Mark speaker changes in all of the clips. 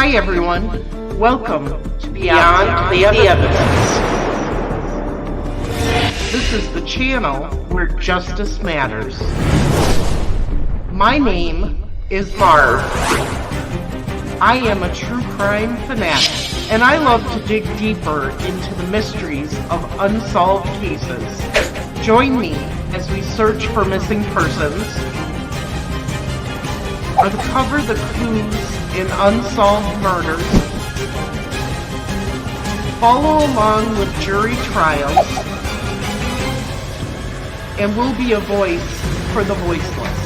Speaker 1: Hi everyone, welcome to Beyond the Evidence. This is the channel where justice matters. My name is Mark. I am a true crime fanatic, and I love to dig deeper into the mysteries of unsolved cases. Join me as we search for missing persons, uncover the clues in unsolved murders, follow along with jury trials, and we'll be a voice for the voiceless.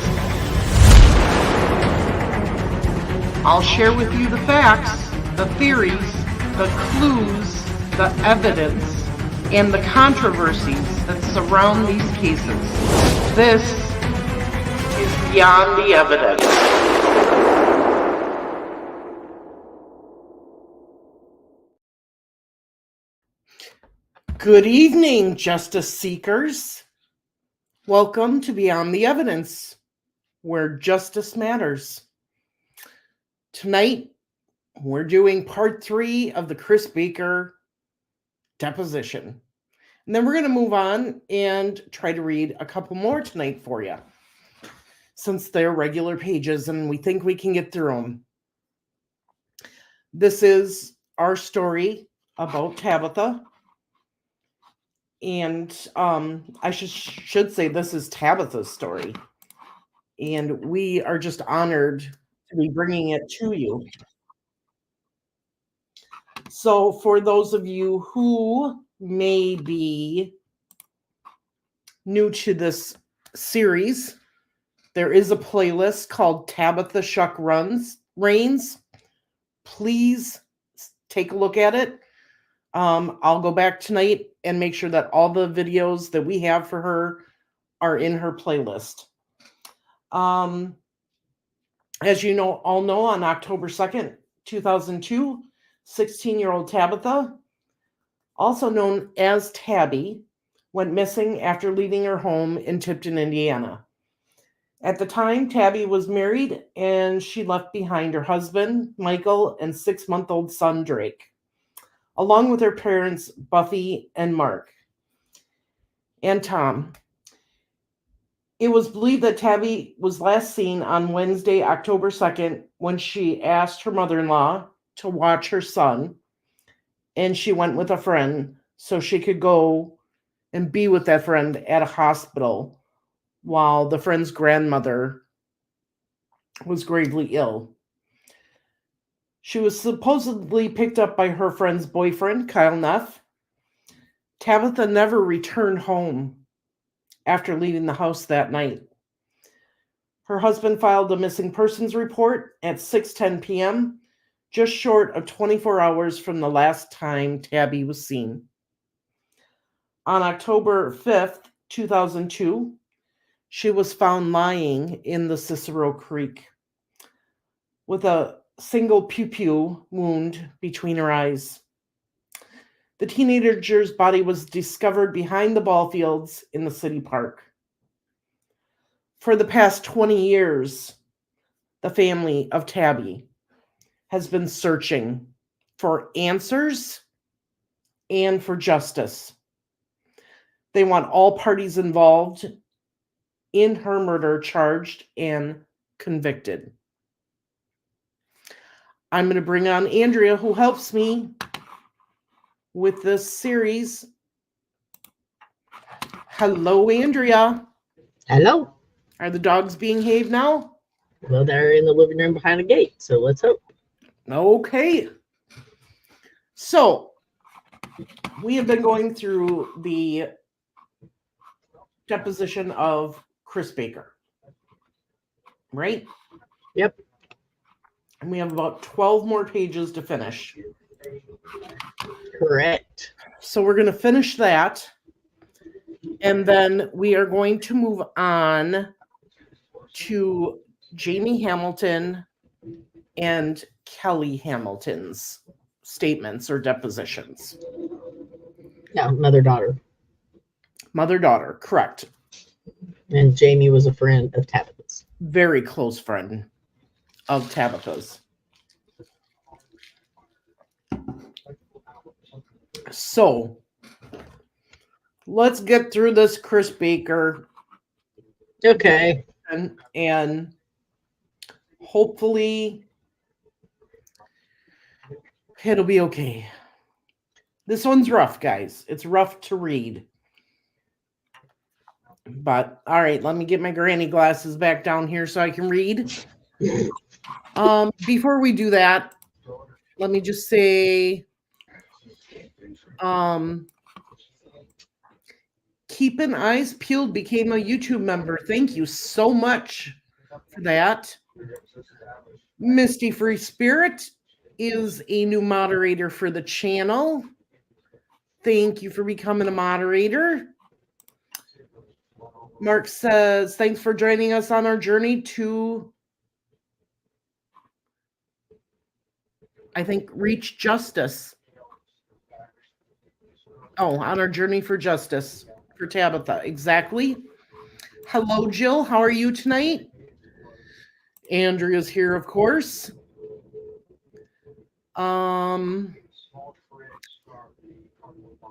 Speaker 1: I'll share with you the facts, the theories, the clues, the evidence, and the controversies that surround these cases. This is Beyond the Evidence. Good evening, justice seekers. Welcome to Beyond the Evidence, where justice matters. Tonight, we're doing part 3 of the Chris Baker deposition. And then we're going to move on and try to read a couple more tonight for you, since they're regular pages and we think we can get through them. This is our story about Tabitha. And I should say this is Tabitha's story. And we are just honored to be bringing it to you. So for those of you who may be new to this series, there is a playlist called Tabitha Shuck Raines. Please take a look at it. I'll go back tonight and make sure that all the videos that we have for her are in her playlist. As you all know, on October 2nd, 2002, 16-year-old Tabitha, also known as Tabi, went missing after leaving her home in Tipton, Indiana. At the time, Tabi was married and she left behind her husband, Michael, and 6-month-old son, Drake, along with her parents, Buffy and Mark, and Tom. It was believed that Tabi was last seen on Wednesday, October 2nd, when she asked her mother-in-law to watch her son, and she went with a friend so she could go and be with that friend at a hospital while the friend's grandmother was gravely ill. She was supposedly picked up by her friend's boyfriend, Kyle Neff. Tabitha never returned home after leaving the house that night. Her husband filed a missing persons report at 6:10 p.m., just short of 24 hours from the last time Tabi was seen. On October 5th, 2002, she was found lying in the Cicero Creek with a single pew-pew wound between her eyes. The teenager's body was discovered behind the ball fields in the city park. For the past 20 years, the family of Tabi has been searching for answers and for justice. They want all parties involved in her murder charged and convicted. I'm going to bring on Andrea, who helps me with this series. Hello, Andrea.
Speaker 2: Hello.
Speaker 1: Are the dogs being behaved now?
Speaker 2: Well, they're in the living room behind the gate, so let's hope.
Speaker 1: Okay. So, we have been going through the deposition of Chris Baker, right?
Speaker 2: Yep.
Speaker 1: And we have about 12 more pages to finish.
Speaker 2: Correct.
Speaker 1: So we're going to finish that. And then we are going to move on to Jamie Hamilton and Kelly Hamilton's statements or depositions.
Speaker 2: No, mother-daughter.
Speaker 1: Mother-daughter, correct.
Speaker 2: And Jamie was a friend of Tabitha's.
Speaker 1: Very close friend of Tabitha's. So let's get through this Chris Baker
Speaker 2: Okay.
Speaker 1: and hopefully it'll be okay. This one's rough, guys. It's rough to read. But all right, let me get my granny glasses back down here so I can read. Before we do that, let me just say Keeping Eyes Peeled became a YouTube member. Thank you so much for that. Misty Free Spirit is a new moderator for the channel. Thank you for becoming a moderator. Mark says, thanks for joining us on our journey to, I think, reach justice. Oh, on our journey for justice for Tabitha. Exactly. Hello, Jill. How are you tonight? Andrea's here, of course.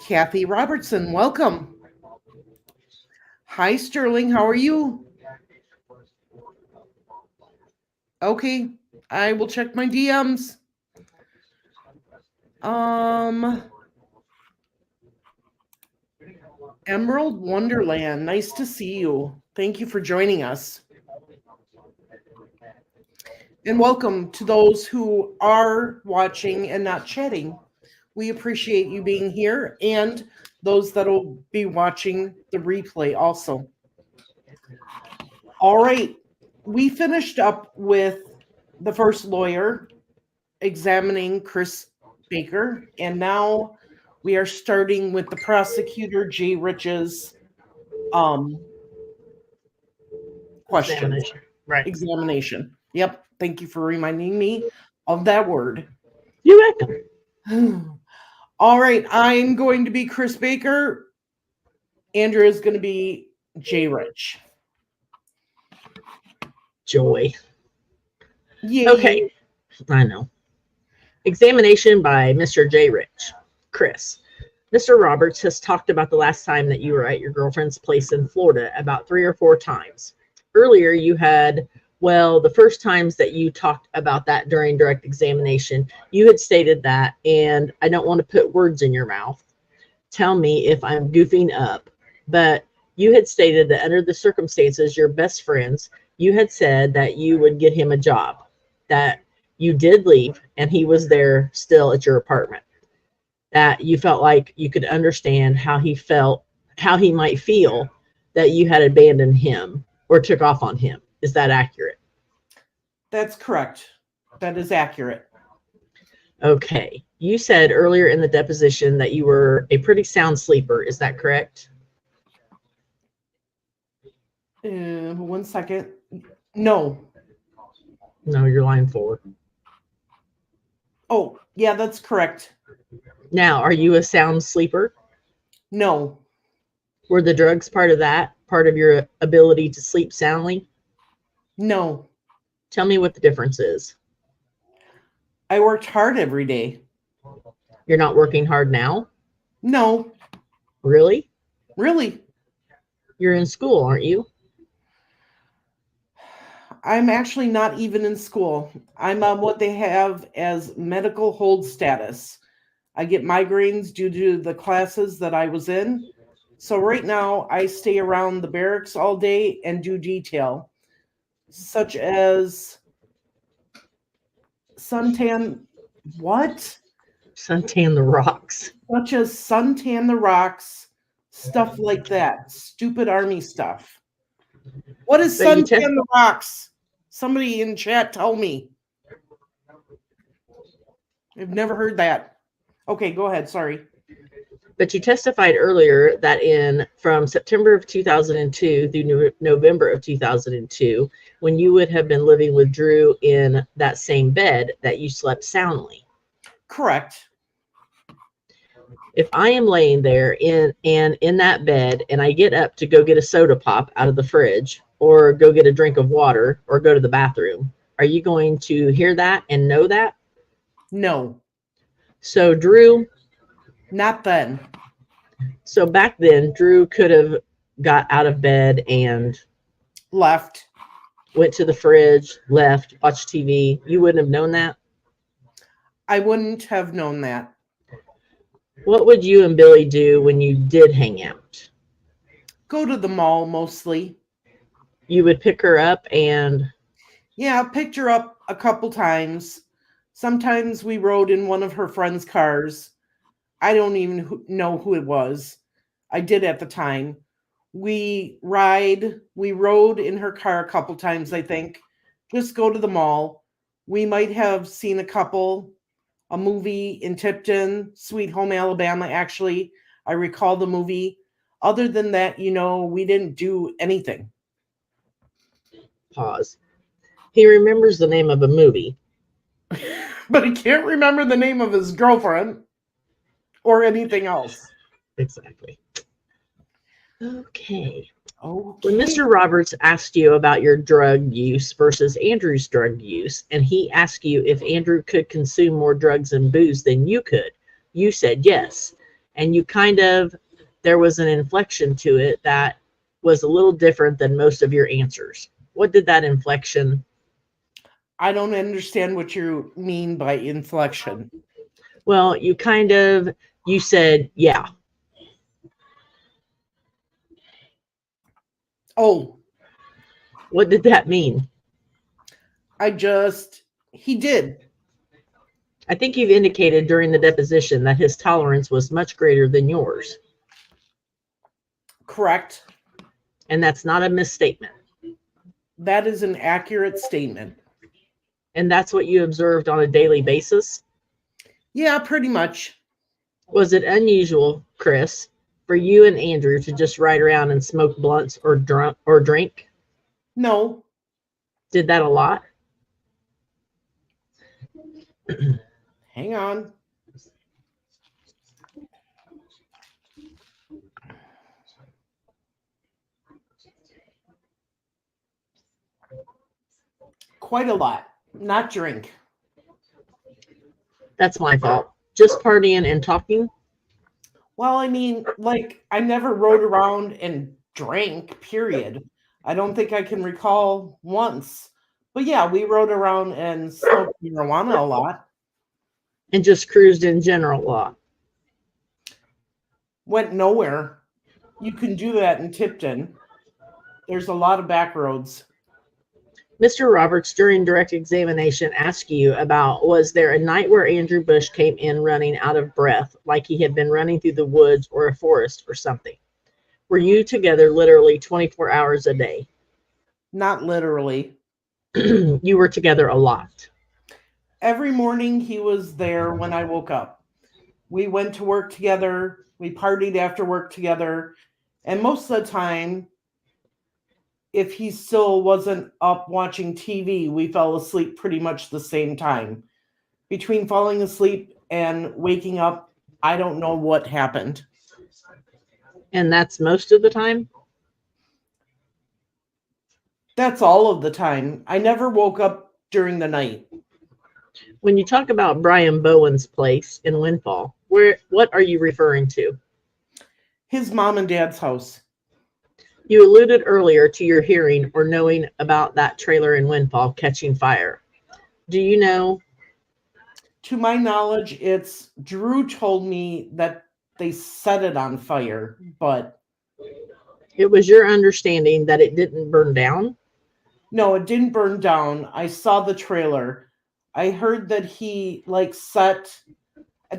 Speaker 1: Kathy Robertson, welcome. Hi, Sterling. How are you? Okay, I will check my DMs. Emerald Wonderland, nice to see you. Thank you for joining us. And welcome to those who are watching and not chatting. We appreciate you being here, and those that will be watching the replay also. All right, we finished up with the first lawyer examining Chris Baker, and now we are starting with the prosecutor Jay Rich's question. Examination. Yep. Thank you for reminding me of that word.
Speaker 2: You're welcome.
Speaker 1: All right. I'm going to be Chris Baker. Andrew is going to be Jay Rich.
Speaker 2: Joy.
Speaker 1: Yeah.
Speaker 2: Okay. I know. Examination by Mr. J. Rich. Chris. Mr. Roberts has talked about the last time that you were at your girlfriend's place in Florida about 3 or 4 times. Earlier, you had, well, the first times that you talked about that during direct examination, you had stated that, and I don't want to put words in your mouth. Tell me if I'm goofing up, but you had stated that under the circumstances, your best friends, you had said that you would get him a job, that you did leave, and he was there still at your apartment, that you felt like you could understand how he felt, how he might feel that you had abandoned him or took off on him. Is that accurate?
Speaker 1: That's correct. That is accurate.
Speaker 2: Okay. You said earlier in the deposition that you were a pretty sound sleeper. Is that correct?
Speaker 1: 1 second. No.
Speaker 2: No, you're lying 4.
Speaker 1: Oh, yeah, that's correct.
Speaker 2: Now, are you a sound sleeper?
Speaker 1: No.
Speaker 2: Were the drugs part of that? Part of your ability to sleep soundly?
Speaker 1: No.
Speaker 2: Tell me what the difference is.
Speaker 1: I worked hard every day.
Speaker 2: You're not working hard now?
Speaker 1: No.
Speaker 2: Really?
Speaker 1: Really?
Speaker 2: You're in school, aren't you?
Speaker 1: I'm actually not even in school. I'm on what they have as medical hold status. I get migraines due to the classes that I was in. So right now I stay around the barracks all day and do detail, such as suntan. What?
Speaker 2: Suntan the rocks.
Speaker 1: Such as suntan the rocks, stuff like that. Stupid army stuff. What is
Speaker 2: So you
Speaker 1: suntan the rocks? Somebody in chat tell me. I've never heard that. Okay, go ahead. Sorry.
Speaker 2: But you testified earlier that from September of 2002 through November of 2002, when you would have been living with Drew in that same bed, that you slept soundly.
Speaker 1: Correct.
Speaker 2: If I am laying there in that bed and I get up to go get a soda pop out of the fridge or go get a drink of water or go to the bathroom, are you going to hear that and know that?
Speaker 1: No.
Speaker 2: So Drew,
Speaker 1: Not then.
Speaker 2: So back then, Drew could have got out of bed and
Speaker 1: Left.
Speaker 2: went to the fridge, left, watched TV. You wouldn't have known that?
Speaker 1: I wouldn't have known that.
Speaker 2: What would you and Billy do when you did hang out?
Speaker 1: Go to the mall mostly.
Speaker 2: You would pick her up and...
Speaker 1: Yeah, I picked her up a couple times. Sometimes we rode in one of her friends' cars. I don't even know who it was. I did at the time. We rode in her car a couple times, I think. Just go to the mall. We might have seen a movie in Tipton, Sweet Home Alabama, actually. I recall the movie. Other than that, we didn't do anything.
Speaker 2: Pause. He remembers the name of a movie.
Speaker 1: But he can't remember the name of his girlfriend or anything else.
Speaker 2: Exactly. Okay.
Speaker 1: Okay.
Speaker 2: When Mr. Roberts asked you about your drug use versus Andrew's drug use, and he asked you if Andrew could consume more drugs and booze than you could, you said yes. And there was an inflection to it that was a little different than most of your answers. What did that inflection?
Speaker 1: I don't understand what you mean by inflection.
Speaker 2: Well, you said, yeah.
Speaker 1: Oh.
Speaker 2: What did that mean?
Speaker 1: He did.
Speaker 2: I think you've indicated during the deposition that his tolerance was much greater than yours.
Speaker 1: Correct.
Speaker 2: And that's not a misstatement.
Speaker 1: That is an accurate statement.
Speaker 2: And that's what you observed on a daily basis?
Speaker 1: Yeah, pretty much.
Speaker 2: Was it unusual, Chris, for you and Andrew to just ride around and smoke blunts or drink?
Speaker 1: No.
Speaker 2: Did that a lot?
Speaker 1: Hang on. Quite a lot. Not drink.
Speaker 2: That's my fault. Just partying and talking?
Speaker 1: Well, I mean, I never rode around and drank, period. I don't think I can recall once. But yeah, we rode around and smoked marijuana a lot.
Speaker 2: And just cruised in general a lot?
Speaker 1: Went nowhere. You can do that in Tipton. There's a lot of back roads.
Speaker 2: Mr. Roberts, during direct examination, asked you about, was there a night where Andrew Bush came in running out of breath, like he had been running through the woods or a forest or something? Were you together literally 24 hours a day?
Speaker 1: Not literally.
Speaker 2: You were together a lot.
Speaker 1: Every morning he was there when I woke up. We went to work together. We partied after work together. And most of the time, if he still wasn't up watching TV, we fell asleep pretty much the same time. Between falling asleep and waking up, I don't know what happened.
Speaker 2: And that's most of the time?
Speaker 1: That's all of the time. I never woke up during the night.
Speaker 2: When you talk about Brian Bowen's place in Windfall, what are you referring to?
Speaker 1: His mom and dad's house.
Speaker 2: You alluded earlier to your hearing or knowing about that trailer in Windfall catching fire. Do you know?
Speaker 1: To my knowledge, Drew told me that they set it on fire, but...
Speaker 2: It was your understanding that it didn't burn down?
Speaker 1: No, it didn't burn down. I saw the trailer. I heard that he set a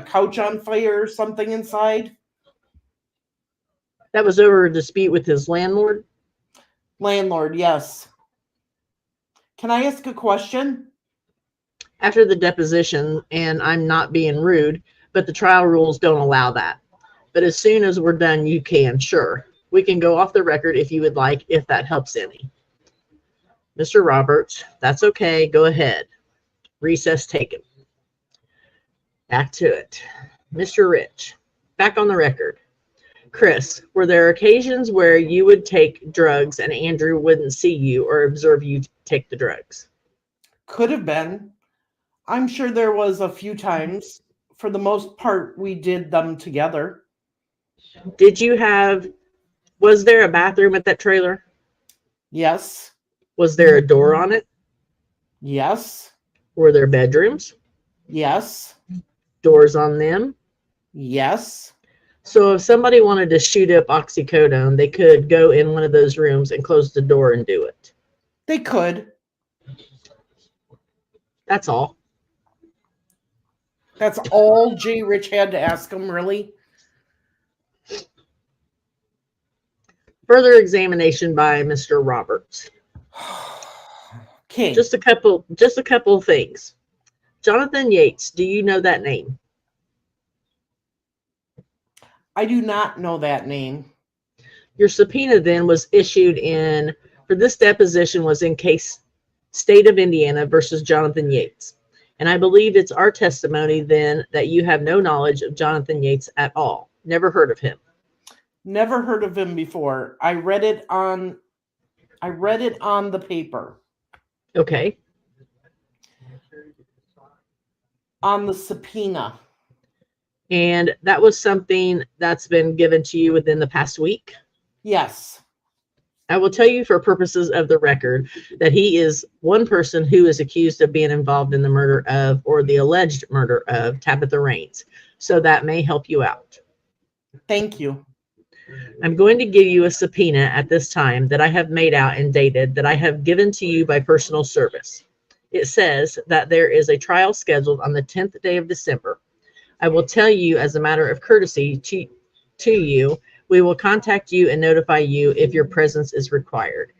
Speaker 1: couch on fire or something inside.
Speaker 2: That was over a dispute with his landlord?
Speaker 1: Landlord, yes. Can I ask a question?
Speaker 2: After the deposition, and I'm not being rude, but the trial rules don't allow that. But as soon as we're done, you can, sure. We can go off the record if you would like, if that helps any. Mr. Roberts, that's okay. Go ahead. Recess taken. Back to it. Mr. Rich, back on the record. Chris, were there occasions where you would take drugs and Andrew wouldn't see you or observe you take the drugs?
Speaker 1: Could have been. I'm sure there was a few times. for the most part, we did them together.
Speaker 2: Was there a bathroom at that trailer?
Speaker 1: Yes.
Speaker 2: Was there a door on it?
Speaker 1: Yes.
Speaker 2: Were there bedrooms?
Speaker 1: Yes.
Speaker 2: Doors on them?
Speaker 1: Yes.
Speaker 2: So if somebody wanted to shoot up oxycodone, they could go in one of those rooms and close the door and do it.
Speaker 1: They could.
Speaker 2: That's all.
Speaker 1: That's all J. Rich had to ask him, really?
Speaker 2: Further examination by Mr. Roberts.
Speaker 1: Okay.
Speaker 2: Just a couple of things. Jonathan Yates, do you know that name?
Speaker 1: I do not know that name.
Speaker 2: Your subpoena then was issued for this deposition was in case State of Indiana versus Jonathan Yates. And I believe it's our testimony then that you have no knowledge of Jonathan Yates at all. Never heard of him.
Speaker 1: Never heard of him before. I read it on the paper.
Speaker 2: Okay.
Speaker 1: On the subpoena.
Speaker 2: And that was something that's been given to you within the past week?
Speaker 1: Yes.
Speaker 2: I will tell you for purposes of the record that he is one person who is accused of being involved in the murder of, or the alleged murder of, Tabitha Raines. So that may help you out.
Speaker 1: Thank you.
Speaker 2: I'm going to give you a subpoena at this time that I have made out and dated that I have given to you by personal service. It says that there is a trial scheduled on the 10th day of December. I will tell you as a matter of courtesy to you, we will contact you and notify you if your presence is required.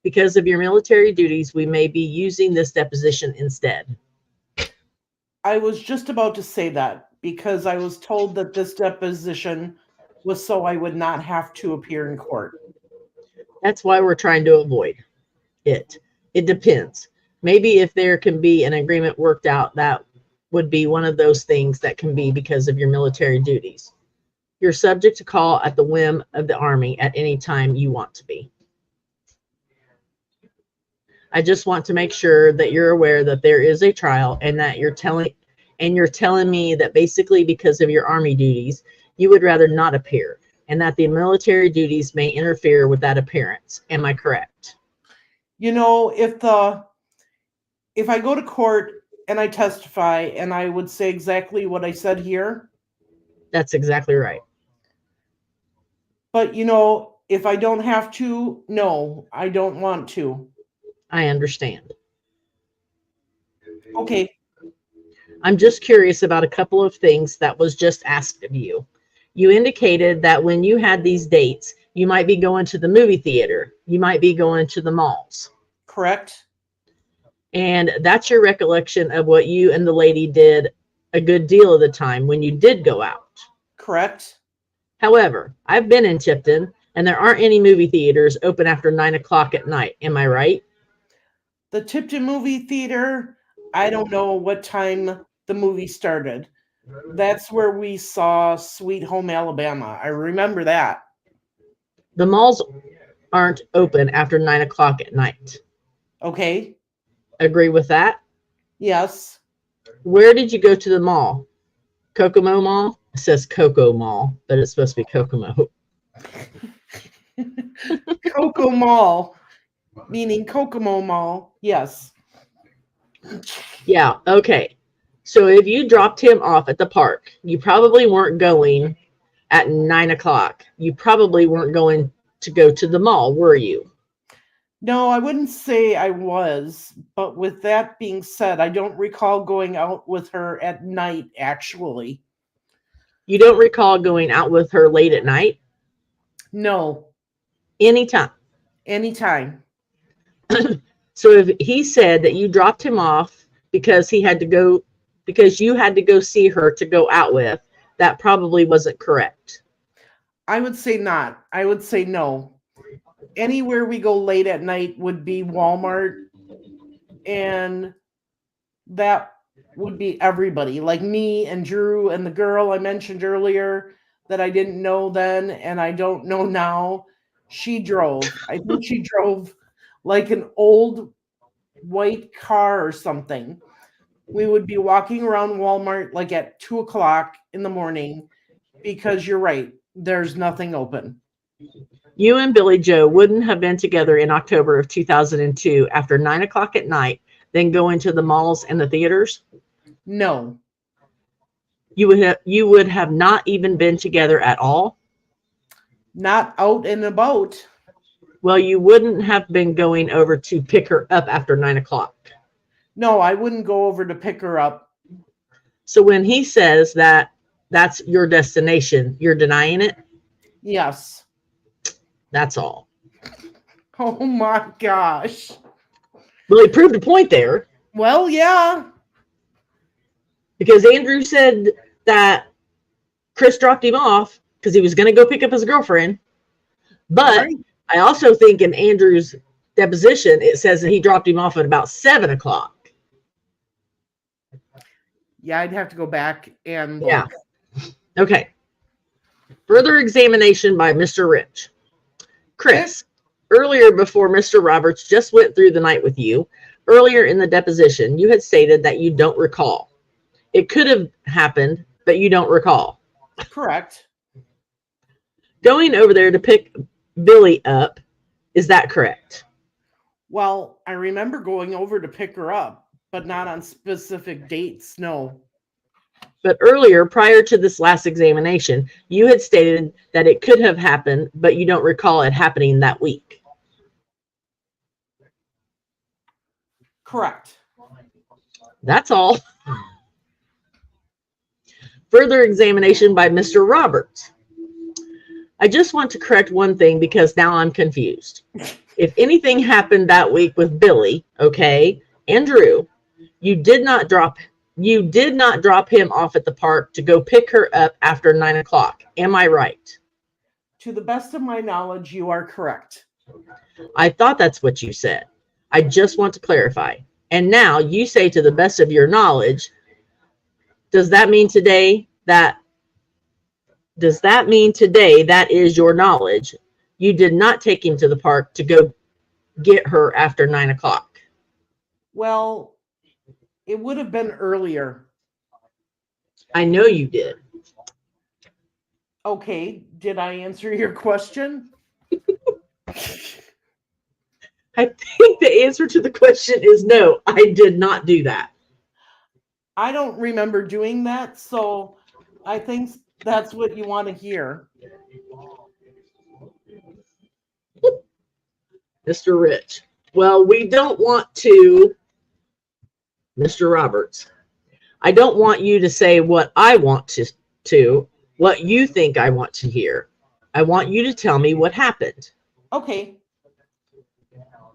Speaker 2: Because of your military duties, we may be using this deposition instead.
Speaker 1: I was just about to say that because I was told that this deposition was so I would not have to appear in court.
Speaker 2: That's why we're trying to avoid it. It depends. Maybe if there can be an agreement worked out, that would be one of those things that can be because of your military duties. You're subject to call at the whim of the Army at any time you want to be. I just want to make sure that you're aware that there is a trial and that you're telling me that basically because of your Army duties, you would rather not appear and that the military duties may interfere with that appearance. Am I correct?
Speaker 1: You know, if I go to court and I testify and I would say exactly what I said here.
Speaker 2: That's exactly right.
Speaker 1: But, you know, if I don't have to, no, I don't want to.
Speaker 2: I understand.
Speaker 1: Okay.
Speaker 2: I'm just curious about a couple of things that was just asked of you. You indicated that when you had these dates, you might be going to the movie theater. You might be going to the malls.
Speaker 1: Correct.
Speaker 2: And that's your recollection of what you and the lady did a good deal of the time when you did go out.
Speaker 1: Correct.
Speaker 2: However, I've been in Tipton and there aren't any movie theaters open after 9 o'clock at night. Am I right?
Speaker 1: The Tipton movie theater, I don't know what time the movie started. That's where we saw Sweet Home Alabama. I remember that.
Speaker 2: The malls aren't open after 9 o'clock at night.
Speaker 1: Okay.
Speaker 2: Agree with that?
Speaker 1: Yes.
Speaker 2: Where did you go to the mall? Kokomo Mall? It says Coco Mall, but it's supposed to be Kokomo.
Speaker 1: Coco Mall, meaning Kokomo Mall. Yes.
Speaker 2: Yeah, okay. So if you dropped him off at the park, you probably weren't going at 9 o'clock. You probably weren't going to go to the mall, were you?
Speaker 1: No, I wouldn't say I was. But with that being said, I don't recall going out with her at night, actually.
Speaker 2: You don't recall going out with her late at night?
Speaker 1: No.
Speaker 2: Anytime?
Speaker 1: Anytime.
Speaker 2: So if he said that you dropped him off because you had to go see her to go out with, that probably wasn't correct.
Speaker 1: I would say not. I would say no. Anywhere we go late at night would be Walmart, and that would be everybody, like me and Drew and the girl I mentioned earlier that I didn't know then and I don't know now. She drove. I think she drove like an old white car or something. We would be walking around Walmart like at 2 o'clock in the morning because you're right, there's nothing open.
Speaker 2: You and Billy Joe wouldn't have been together in October of 2002 after 9 o'clock at night, then go into the malls and the theaters?
Speaker 1: No,
Speaker 2: You would have not even been together at all?
Speaker 1: not out and about.
Speaker 2: Well, you wouldn't have been going over to pick her up after 9 o'clock.
Speaker 1: No, I wouldn't go over to pick her up.
Speaker 2: So when he says that that's your destination, you're denying it?
Speaker 1: Yes.
Speaker 2: That's all.
Speaker 1: Oh my gosh.
Speaker 2: Well, he proved a point there.
Speaker 1: Well, yeah.
Speaker 2: Because Andrew said that Chris dropped him off because he was going to go pick up his girlfriend. But
Speaker 1: Right.
Speaker 2: I also think in Andrew's deposition, it says that he dropped him off at about 7 o'clock.
Speaker 1: Yeah, I'd have to go back and look.
Speaker 2: Yeah. Okay. Further examination by Mr. Rich. Chris, earlier before Mr. Roberts just went through the night with you, earlier in the deposition, you had stated that you don't recall. It could have happened, but you don't recall.
Speaker 1: Correct.
Speaker 2: Going over there to pick Billy up, is that correct?
Speaker 1: Well, I remember going over to pick her up, but not on specific dates. No.
Speaker 2: But earlier, prior to this last examination, you had stated that it could have happened, but you don't recall it happening that week.
Speaker 1: Correct.
Speaker 2: That's all. Further examination by Mr. Roberts. I just want to correct one thing because now I'm confused. If anything happened that week with Billy, okay, and Drew, you did not drop him off at the park to go pick her up after 9 o'clock. Am I right?
Speaker 1: To the best of my knowledge, you are correct.
Speaker 2: I thought that's what you said. I just want to clarify. And now you say to the best of your knowledge. Does that mean today that is your knowledge? You did not take him to the park to go get her after 9 o'clock.
Speaker 1: Well, it would have been earlier.
Speaker 2: I know you did.
Speaker 1: Okay, did I answer your question?
Speaker 2: I think the answer to the question is no, I did not do that.
Speaker 1: I don't remember doing that, so I think that's what you want to hear.
Speaker 2: Mr. Rich. Well, we don't want to, Mr. Roberts. I don't want you to say what I want to what you think I want to hear. I want you to tell me what happened.
Speaker 1: Okay.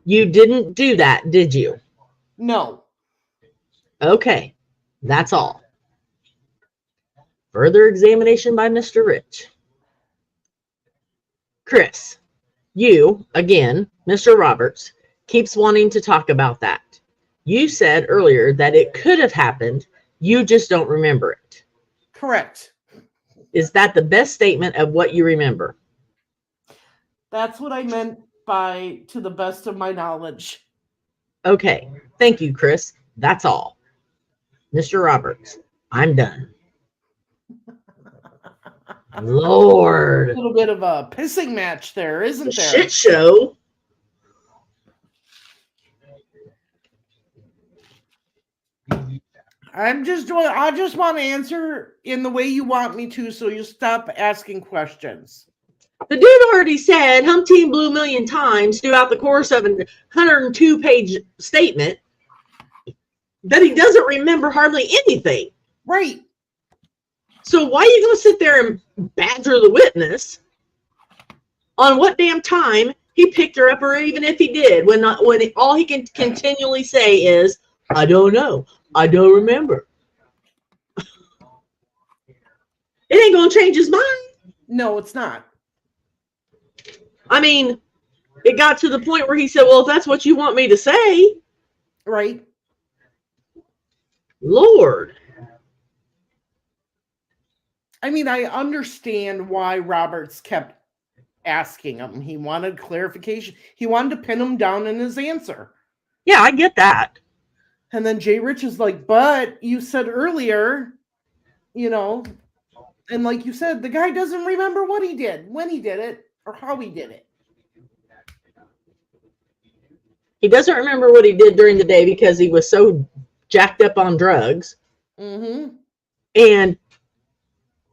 Speaker 2: You didn't do that, did you?
Speaker 1: No.
Speaker 2: Okay, that's all. Further examination by Mr. Rich. Chris, you, again, Mr. Roberts, keeps wanting to talk about that. You said earlier that it could have happened, you just don't remember it.
Speaker 1: Correct.
Speaker 2: Is that the best statement of what you remember?
Speaker 1: That's what I meant by to the best of my knowledge.
Speaker 2: Okay, thank you, Chris. That's all. Mr. Roberts, I'm done. Lord.
Speaker 1: A little bit of a pissing match there, isn't there?
Speaker 2: Shit show.
Speaker 1: I just want to answer in the way you want me to, so you stop asking questions.
Speaker 2: The dude already said Humpty and Blue a million times throughout the course of a 102-page statement that he doesn't remember hardly anything.
Speaker 1: Right.
Speaker 2: So why are you going to sit there and badger the witness on what damn time he picked her up, or even if he did, when all he can continually say is, I don't know. I don't remember. It ain't going to change his mind.
Speaker 1: No, it's not.
Speaker 2: I mean, it got to the point where he said, well, if that's what you want me to say.
Speaker 1: Right.
Speaker 2: Lord.
Speaker 1: I mean, I understand why Roberts kept asking him. He wanted clarification. He wanted to pin him down in his answer.
Speaker 2: Yeah, I get that.
Speaker 1: And then Jay Rich is like, but you said earlier, you know, and like you said, the guy doesn't remember what he did, when he did it, or how he did it.
Speaker 2: He doesn't remember what he did during the day because he was so jacked up on drugs.
Speaker 1: Mm-hmm.
Speaker 2: And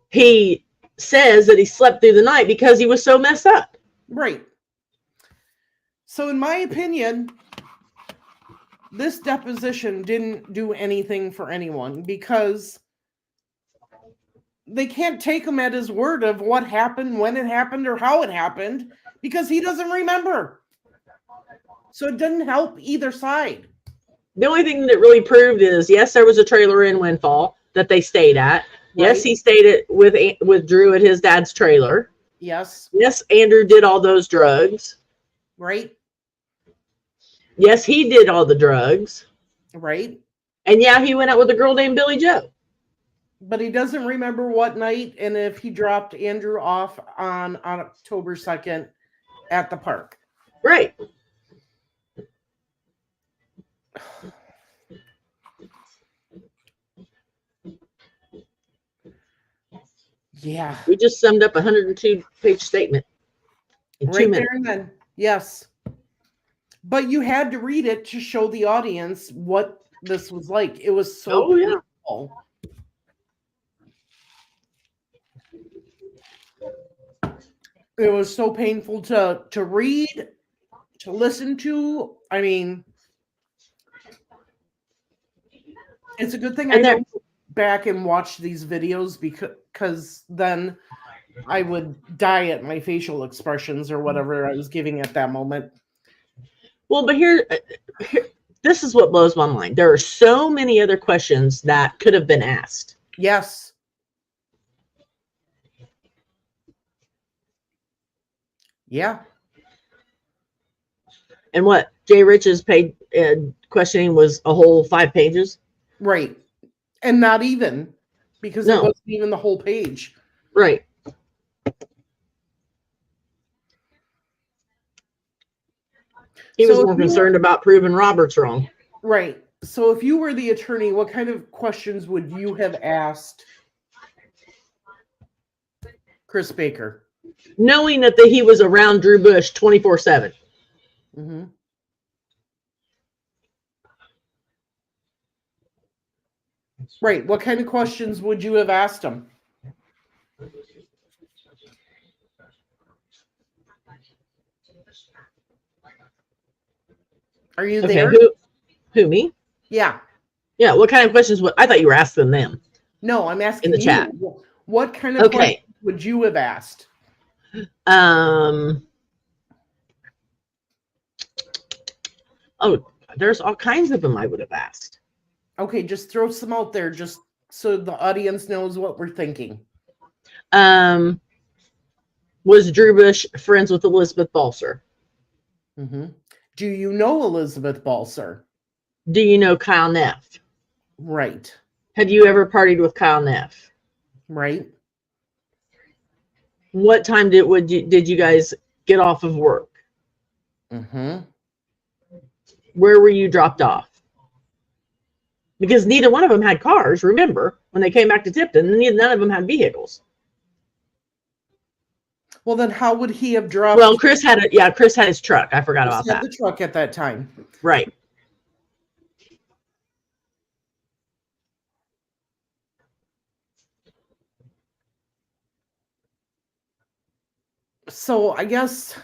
Speaker 2: he says that he slept through the night because he was so messed up.
Speaker 1: Right. So in my opinion, this deposition didn't do anything for anyone because they can't take him at his word of what happened, when it happened, or how it happened because he doesn't remember. So it didn't help either side.
Speaker 2: The only thing that really proved is, yes, there was a trailer in Windfall that they stayed at. Right. Yes, he stayed with Drew at his dad's trailer.
Speaker 1: Yes.
Speaker 2: Yes, Andrew did all those drugs.
Speaker 1: Right.
Speaker 2: Yes, he did all the drugs.
Speaker 1: Right.
Speaker 2: And yeah, he went out with a girl named Billy Joe.
Speaker 1: But he doesn't remember what night and if he dropped Andrew off on October 2nd at the park.
Speaker 2: Right.
Speaker 1: Yeah.
Speaker 2: We just summed up a 102-page statement in 2 minutes.
Speaker 1: There and then. Yes. But you had to read it to show the audience what this was like. It was so painful. It was so painful to read, to listen to. I mean, it's a good thing I don't go back and watch these videos because then I would die at my facial expressions or whatever I was giving at that moment.
Speaker 2: Well, but here, this is what blows my mind. There are so many other questions that could have been asked.
Speaker 1: Yes. Yeah.
Speaker 2: And what Jay Rich's paid questioning was a whole 5 pages.
Speaker 1: Right. And not even, because it wasn't even the whole page.
Speaker 2: Right. He was more concerned about proving Roberts wrong.
Speaker 1: Right. So if you were the attorney, what kind of questions would you have asked Chris Baker?
Speaker 2: Knowing that he was around Drew Bush 24/7.
Speaker 1: Mm-hmm. Right. What kind of questions would you have asked him? Are you there?
Speaker 2: Who, me?
Speaker 1: Yeah.
Speaker 2: Yeah. What kind of questions I thought you were asking them.
Speaker 1: No, I'm asking
Speaker 2: in the chat.
Speaker 1: What kind of questions would you have asked?
Speaker 2: Oh, there's all kinds of them I would have asked.
Speaker 1: Okay, just throw some out there just so the audience knows what we're thinking.
Speaker 2: Was Drew Bush friends with Elizabeth Balser?
Speaker 1: Mm-hmm. Do you know Elizabeth Balser?
Speaker 2: Do you know Kyle Neff?
Speaker 1: Right.
Speaker 2: Have you ever partied with Kyle Neff?
Speaker 1: Right.
Speaker 2: What time did you guys get off of work?
Speaker 1: Mm-hmm.
Speaker 2: Where were you dropped off? Because neither one of them had cars, remember, when they came back to Tipton, none of them had vehicles.
Speaker 1: Well, then how would he have dropped?
Speaker 2: Well, Chris had his truck. I forgot about that.
Speaker 1: The truck at that time.
Speaker 2: Right.
Speaker 1: So I guess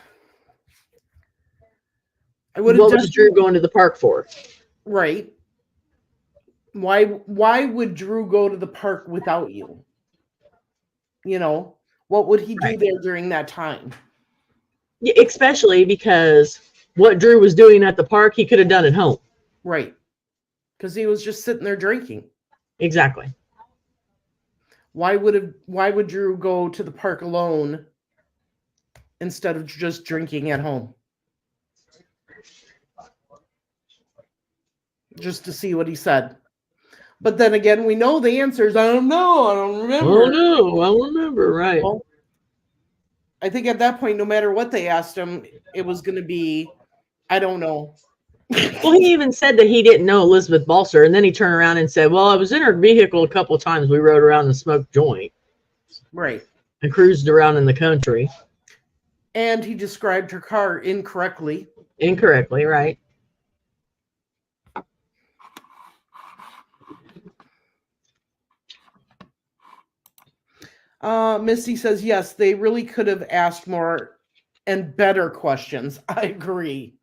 Speaker 1: I would have.
Speaker 2: What was Drew going to the park for?
Speaker 1: Right. Why would Drew go to the park without you? You know, what would he do there during that time?
Speaker 2: Yeah, especially because what Drew was doing at the park, he could have done at home.
Speaker 1: Right. Because he was just sitting there drinking.
Speaker 2: Exactly.
Speaker 1: Why would Drew go to the park alone instead of just drinking at home? Just to see what he said. But then again, we know the answers. I don't know. I don't remember.
Speaker 2: Oh, no. I don't remember. Right.
Speaker 1: Well, I think at that point, no matter what they asked him, it was going to be, I don't know.
Speaker 2: Well, he even said that he didn't know Elizabeth Balser, and then he turned around and said, well, I was in her vehicle a couple of times. We rode around and smoked joint.
Speaker 1: Right.
Speaker 2: And cruised around in the country.
Speaker 1: And he described her car incorrectly.
Speaker 2: Incorrectly, right.
Speaker 1: Misty says, yes, they really could have asked more and better questions. I agree.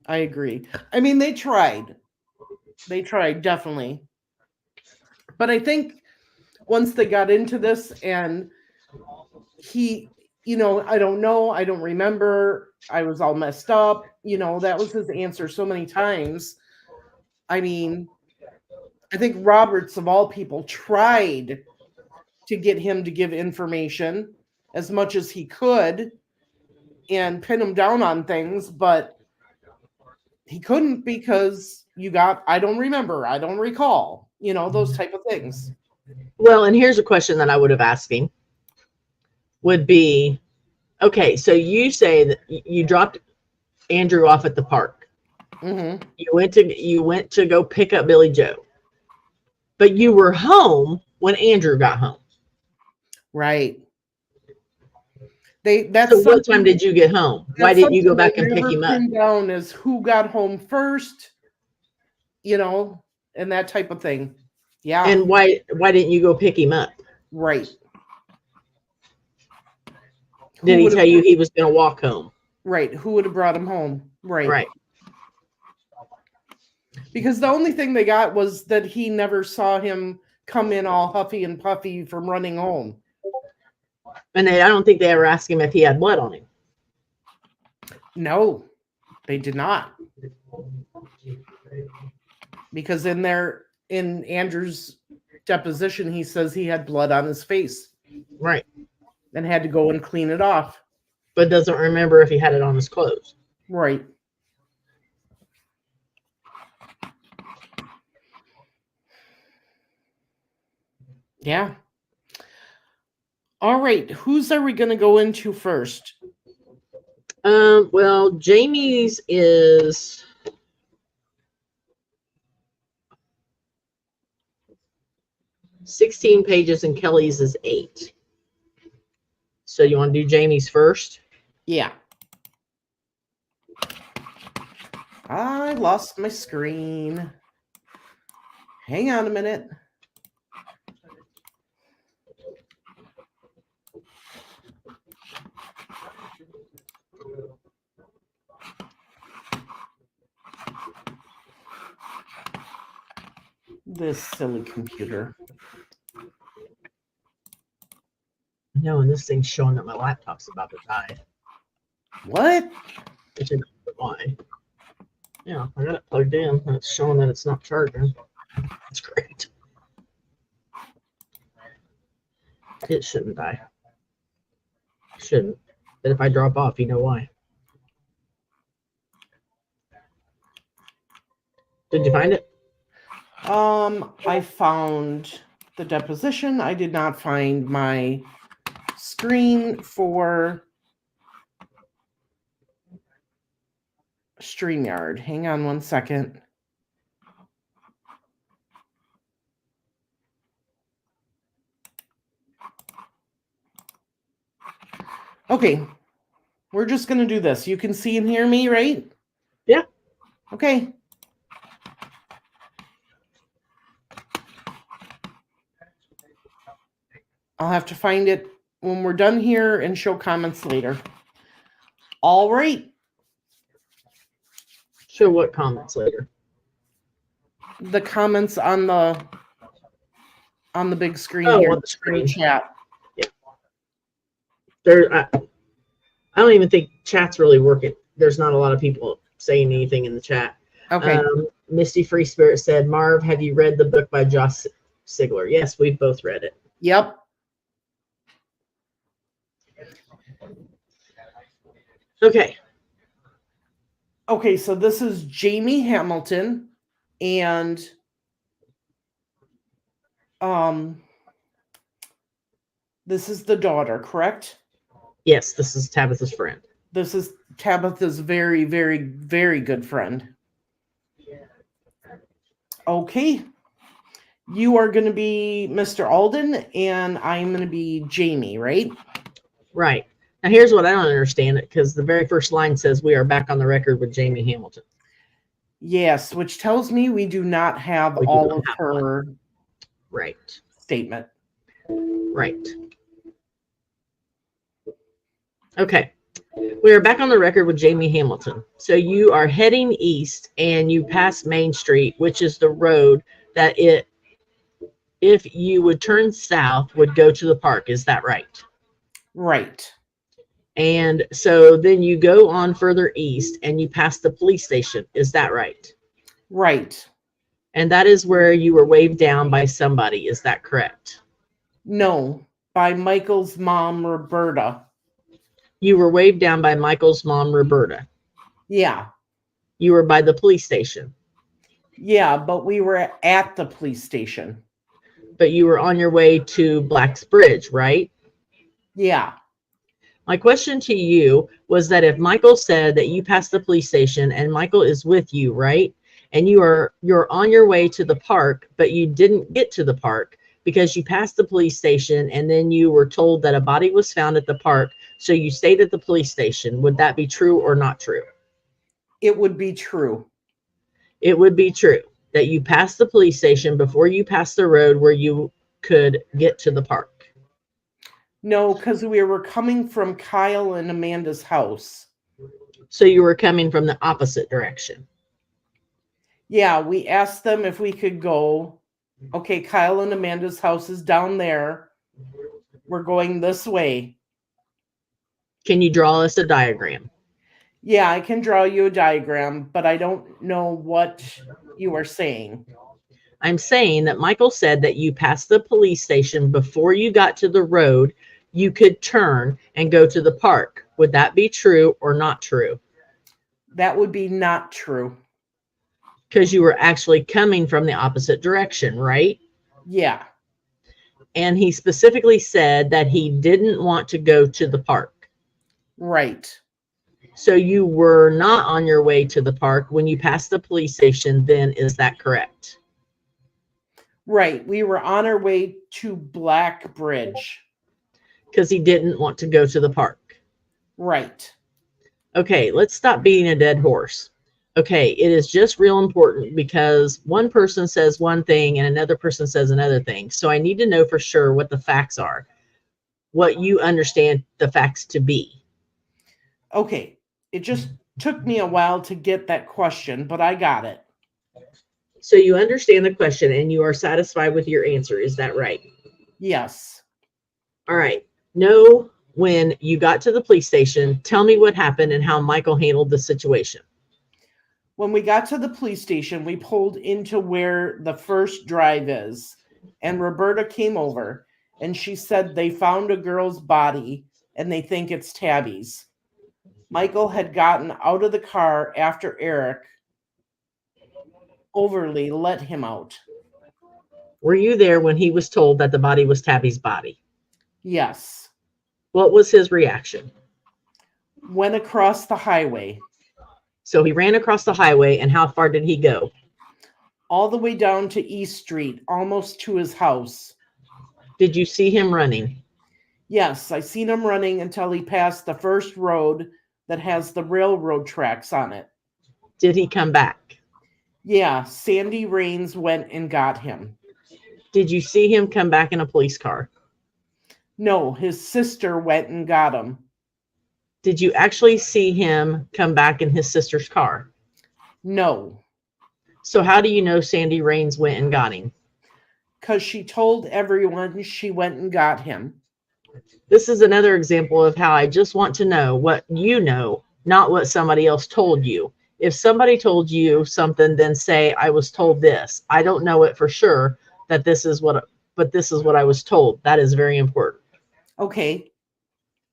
Speaker 1: I mean, they tried. They tried, definitely. But I think once they got into this and he, I don't know, I don't remember, I was all messed up, that was his answer so many times. I mean, I think Roberts, of all people, tried to get him to give information as much as he could and pin him down on things, but he couldn't because I don't remember, I don't recall, those type of things.
Speaker 2: Well, and here's a question that I would have asked him would be, okay, so you say that you dropped Andrew off at the park.
Speaker 1: Mm-hmm.
Speaker 2: You went to go pick up Billy Joe, but you were home when Andrew got home.
Speaker 1: Right.
Speaker 2: So what time did you get home? Why didn't you go back and pick him up?
Speaker 1: Down as who got home first, and that type of thing. Yeah.
Speaker 2: And why didn't you go pick him up?
Speaker 1: Right.
Speaker 2: Did he tell you he was going to walk home?
Speaker 1: Right. Who would have brought him home? Right.
Speaker 2: Right.
Speaker 1: Because the only thing they got was that he never saw him come in all huffy and puffy from running home.
Speaker 2: And I don't think they ever asked him if he had blood on him.
Speaker 1: No, they did not. Because in Andrew's deposition, he says he had blood on his face.
Speaker 2: Right.
Speaker 1: And had to go and clean it off.
Speaker 2: But doesn't remember if he had it on his clothes.
Speaker 1: Right. Yeah. All right. Whose are we going to go into first?
Speaker 2: Well, Jamie's is 16 pages and Kelly's is 8. So you want to do Jamie's first?
Speaker 1: Yeah. I lost my screen. Hang on a minute. This silly computer.
Speaker 2: No, and this thing's showing that my laptop's about to die.
Speaker 1: What?
Speaker 2: Which is why. Yeah, I got it plugged in, and it's showing that it's not charging. That's great. It shouldn't die. Shouldn't. But if I drop off, you know why. Did you find it?
Speaker 1: I found the deposition. I did not find my screen for StreamYard. Hang on one second. Okay. We're just going to do this. You can see and hear me, right?
Speaker 2: Yeah.
Speaker 1: Okay. I'll have to find it when we're done here and show comments later. All right.
Speaker 2: Show what comments later?
Speaker 1: The comments on the big screen here.
Speaker 2: On the screen
Speaker 1: chat.
Speaker 2: Yeah. I don't even think chat's really working. There's not a lot of people saying anything in the chat.
Speaker 1: Okay.
Speaker 2: Misty Free Spirit said, Marv, have you read the book by Josh Sigler? Yes, we've both read it.
Speaker 1: Yep.
Speaker 2: Okay.
Speaker 1: Okay, so this is Jamie Hamilton, and this is the daughter, correct?
Speaker 2: Yes, this is Tabitha's friend.
Speaker 1: This is Tabitha's very, very, very good friend. Okay. You are going to be Mr. Alden, and I'm going to be Jamie, right?
Speaker 2: Right. Now, here's what I don't understand, because the very first line says we are back on the record with Jamie Hamilton.
Speaker 1: Yes, which tells me we do not have all of her
Speaker 2: Right.
Speaker 1: statement.
Speaker 2: Right. Okay. We are back on the record with Jamie Hamilton. So you are heading east and you pass Main Street, which is the road that if you would turn south, would go to the park. Is that right?
Speaker 1: Right.
Speaker 2: And so then you go on further east and you pass the police station. Is that right?
Speaker 1: Right.
Speaker 2: And that is where you were waved down by somebody. Is that correct?
Speaker 1: No, by Michael's mom, Roberta.
Speaker 2: You were waved down by Michael's mom, Roberta.
Speaker 1: Yeah.
Speaker 2: You were by the police station.
Speaker 1: Yeah, but we were at the police station.
Speaker 2: But you were on your way to Black's Bridge, right?
Speaker 1: Yeah.
Speaker 2: My question to you was that if Michael said that you passed the police station and Michael is with you, right? And you're on your way to the park, but you didn't get to the park because you passed the police station and then you were told that a body was found at the park. So you stayed at the police station. Would that be true or not true?
Speaker 1: It would be true.
Speaker 2: It would be true that you passed the police station before you passed the road where you could get to the park.
Speaker 1: No, because we were coming from Kyle and Amanda's house.
Speaker 2: So you were coming from the opposite direction.
Speaker 1: Yeah, we asked them if we could go. Okay, Kyle and Amanda's house is down there. We're going this way.
Speaker 2: Can you draw us a diagram?
Speaker 1: Yeah, I can draw you a diagram, but I don't know what you are saying.
Speaker 2: I'm saying that Michael said that you passed the police station before you got to the road. You could turn and go to the park. Would that be true or not true?
Speaker 1: That would be not true.
Speaker 2: Because you were actually coming from the opposite direction, right?
Speaker 1: Yeah.
Speaker 2: And he specifically said that he didn't want to go to the park.
Speaker 1: Right.
Speaker 2: So you were not on your way to the park when you passed the police station, then is that correct?
Speaker 1: Right. We were on our way to Black Bridge.
Speaker 2: Because he didn't want to go to the park.
Speaker 1: Right.
Speaker 2: Okay, let's stop beating a dead horse. Okay, it is just real important because one person says one thing and another person says another thing. So I need to know for sure what the facts are, what you understand the facts to be.
Speaker 1: Okay, it just took me a while to get that question, but I got it.
Speaker 2: So you understand the question and you are satisfied with your answer. Is that right?
Speaker 1: Yes.
Speaker 2: All right. Know when you got to the police station, tell me what happened and how Michael handled the situation.
Speaker 1: When we got to the police station, we pulled into where the first drive is, and Roberta came over, and she said they found a girl's body, and they think it's Tabi's. Michael had gotten out of the car after Eric overly let him out.
Speaker 2: Were you there when he was told that the body was Tabi's body?
Speaker 1: Yes.
Speaker 2: What was his reaction?
Speaker 1: Went across the highway.
Speaker 2: So he ran across the highway, and how far did he go?
Speaker 1: All the way down to East Street, almost to his house.
Speaker 2: Did you see him running?
Speaker 1: Yes, I seen him running until he passed the first road that has the railroad tracks on it.
Speaker 2: Did he come back?
Speaker 1: Yeah, Sandy Raines went and got him.
Speaker 2: Did you see him come back in a police car?
Speaker 1: No, his sister went and got him.
Speaker 2: Did you actually see him come back in his sister's car?
Speaker 1: No.
Speaker 2: So how do you know Sandy Raines went and got him?
Speaker 1: Because she told everyone she went and got him.
Speaker 2: This is another example of how I just want to know what you know, not what somebody else told you. If somebody told you something, then say, I was told this. I don't know it for sure that this is what I was told. That is very important.
Speaker 1: Okay.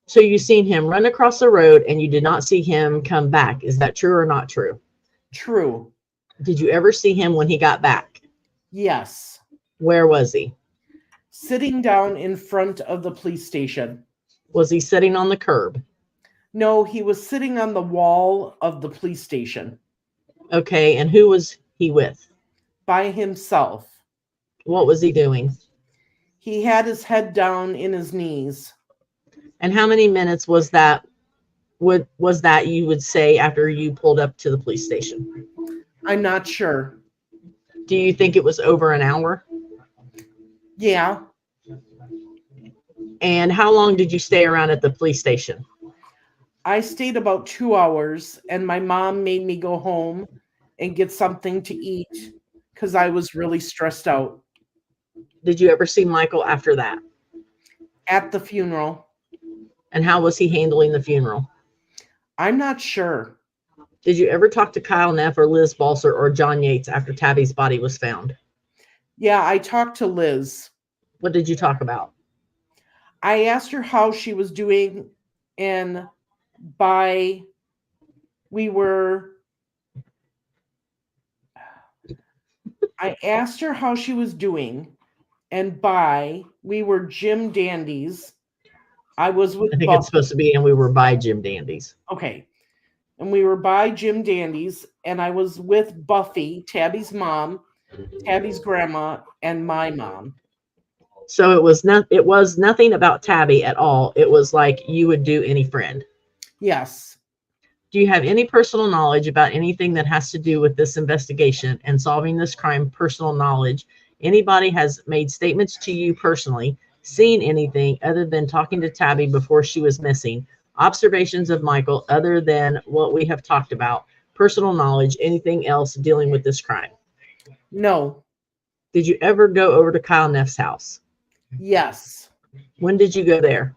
Speaker 2: So you seen him run across the road and you did not see him come back. Is that true or not true?
Speaker 1: True.
Speaker 2: Did you ever see him when he got back?
Speaker 1: Yes.
Speaker 2: Where was he?
Speaker 1: Sitting down in front of the police station.
Speaker 2: Was he sitting on the curb?
Speaker 1: No, he was sitting on the wall of the police station
Speaker 2: Okay, and who was he with?
Speaker 1: by himself.
Speaker 2: What was he doing?
Speaker 1: He had his head down in his knees.
Speaker 2: And how many minutes was that you would say after you pulled up to the police station?
Speaker 1: I'm not sure.
Speaker 2: Do you think it was over an hour?
Speaker 1: Yeah,
Speaker 2: And how long did you stay around at the police station?
Speaker 1: I stayed about 2 hours, and my mom made me go home and get something to eat because I was really stressed out.
Speaker 2: Did you ever see Michael after that?
Speaker 1: At the funeral,
Speaker 2: And how was he handling the funeral?
Speaker 1: I'm not sure.
Speaker 2: Did you ever talk to Kyle Neff or Liz Balser or John Yates after Tabby's body was found?
Speaker 1: Yeah, I talked to Liz.
Speaker 2: What did you talk about?
Speaker 1: I asked her how she was doing, and by we were I asked her how she was doing, and by we were Jim Dandies. I was with
Speaker 2: I think it's
Speaker 1: Buffy.
Speaker 2: supposed to be, and we were by Jim Dandies.
Speaker 1: Okay. And we were by Jim Dandies, and I was with Buffy, Tabby's mom, Tabby's grandma, and my mom.
Speaker 2: So it was nothing about Tabby at all. It was like you would do any friend.
Speaker 1: Yes.
Speaker 2: Do you have any personal knowledge about anything that has to do with this investigation and solving this crime? Personal knowledge. Anybody has made statements to you personally, seen anything other than talking to Tabby before she was missing, observations of Michael other than what we have talked about, personal knowledge, anything else dealing with this crime?
Speaker 1: No.
Speaker 2: Did you ever go over to Kyle Neff's house?
Speaker 1: Yes.
Speaker 2: When did you go there?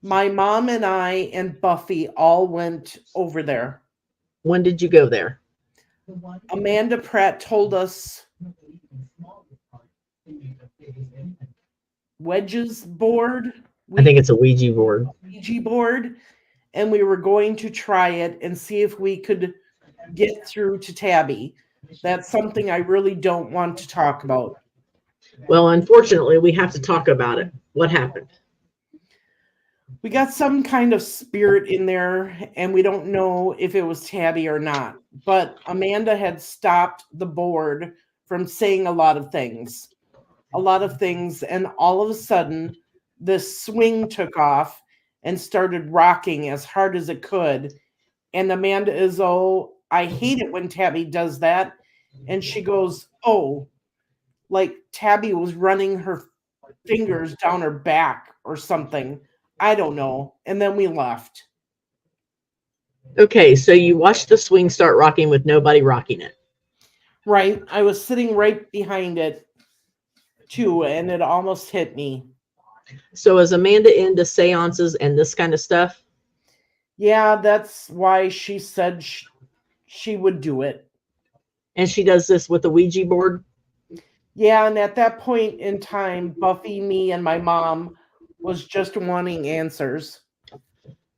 Speaker 1: My mom and I and Buffy all went over there.
Speaker 2: When did you go there?
Speaker 1: Amanda Pratt told us Wedges board,
Speaker 2: I think it's a Ouija board.
Speaker 1: Ouija board, and we were going to try it and see if we could get through to Tabby. That's something I really don't want to talk about.
Speaker 2: Well, unfortunately, we have to talk about it. What happened?
Speaker 1: We got some kind of spirit in there, and we don't know if it was Tabby or not. But Amanda had stopped the board from saying a lot of things. And all of a sudden, this swing took off and started rocking as hard as it could. And Amanda is, oh, I hate it when Tabby does that. And she goes, oh, like Tabby was running her fingers down her back or something. I don't know. And then we left.
Speaker 2: Okay, so you watched the swing start rocking with nobody rocking it.
Speaker 1: Right. I was sitting right behind it too, and it almost hit me.
Speaker 2: So is Amanda into seances and this kind of stuff?
Speaker 1: Yeah, that's why she said she would do it.
Speaker 2: And she does this with the Ouija board?
Speaker 1: Yeah, and at that point in time, Buffy, me, and my mom was just wanting answers.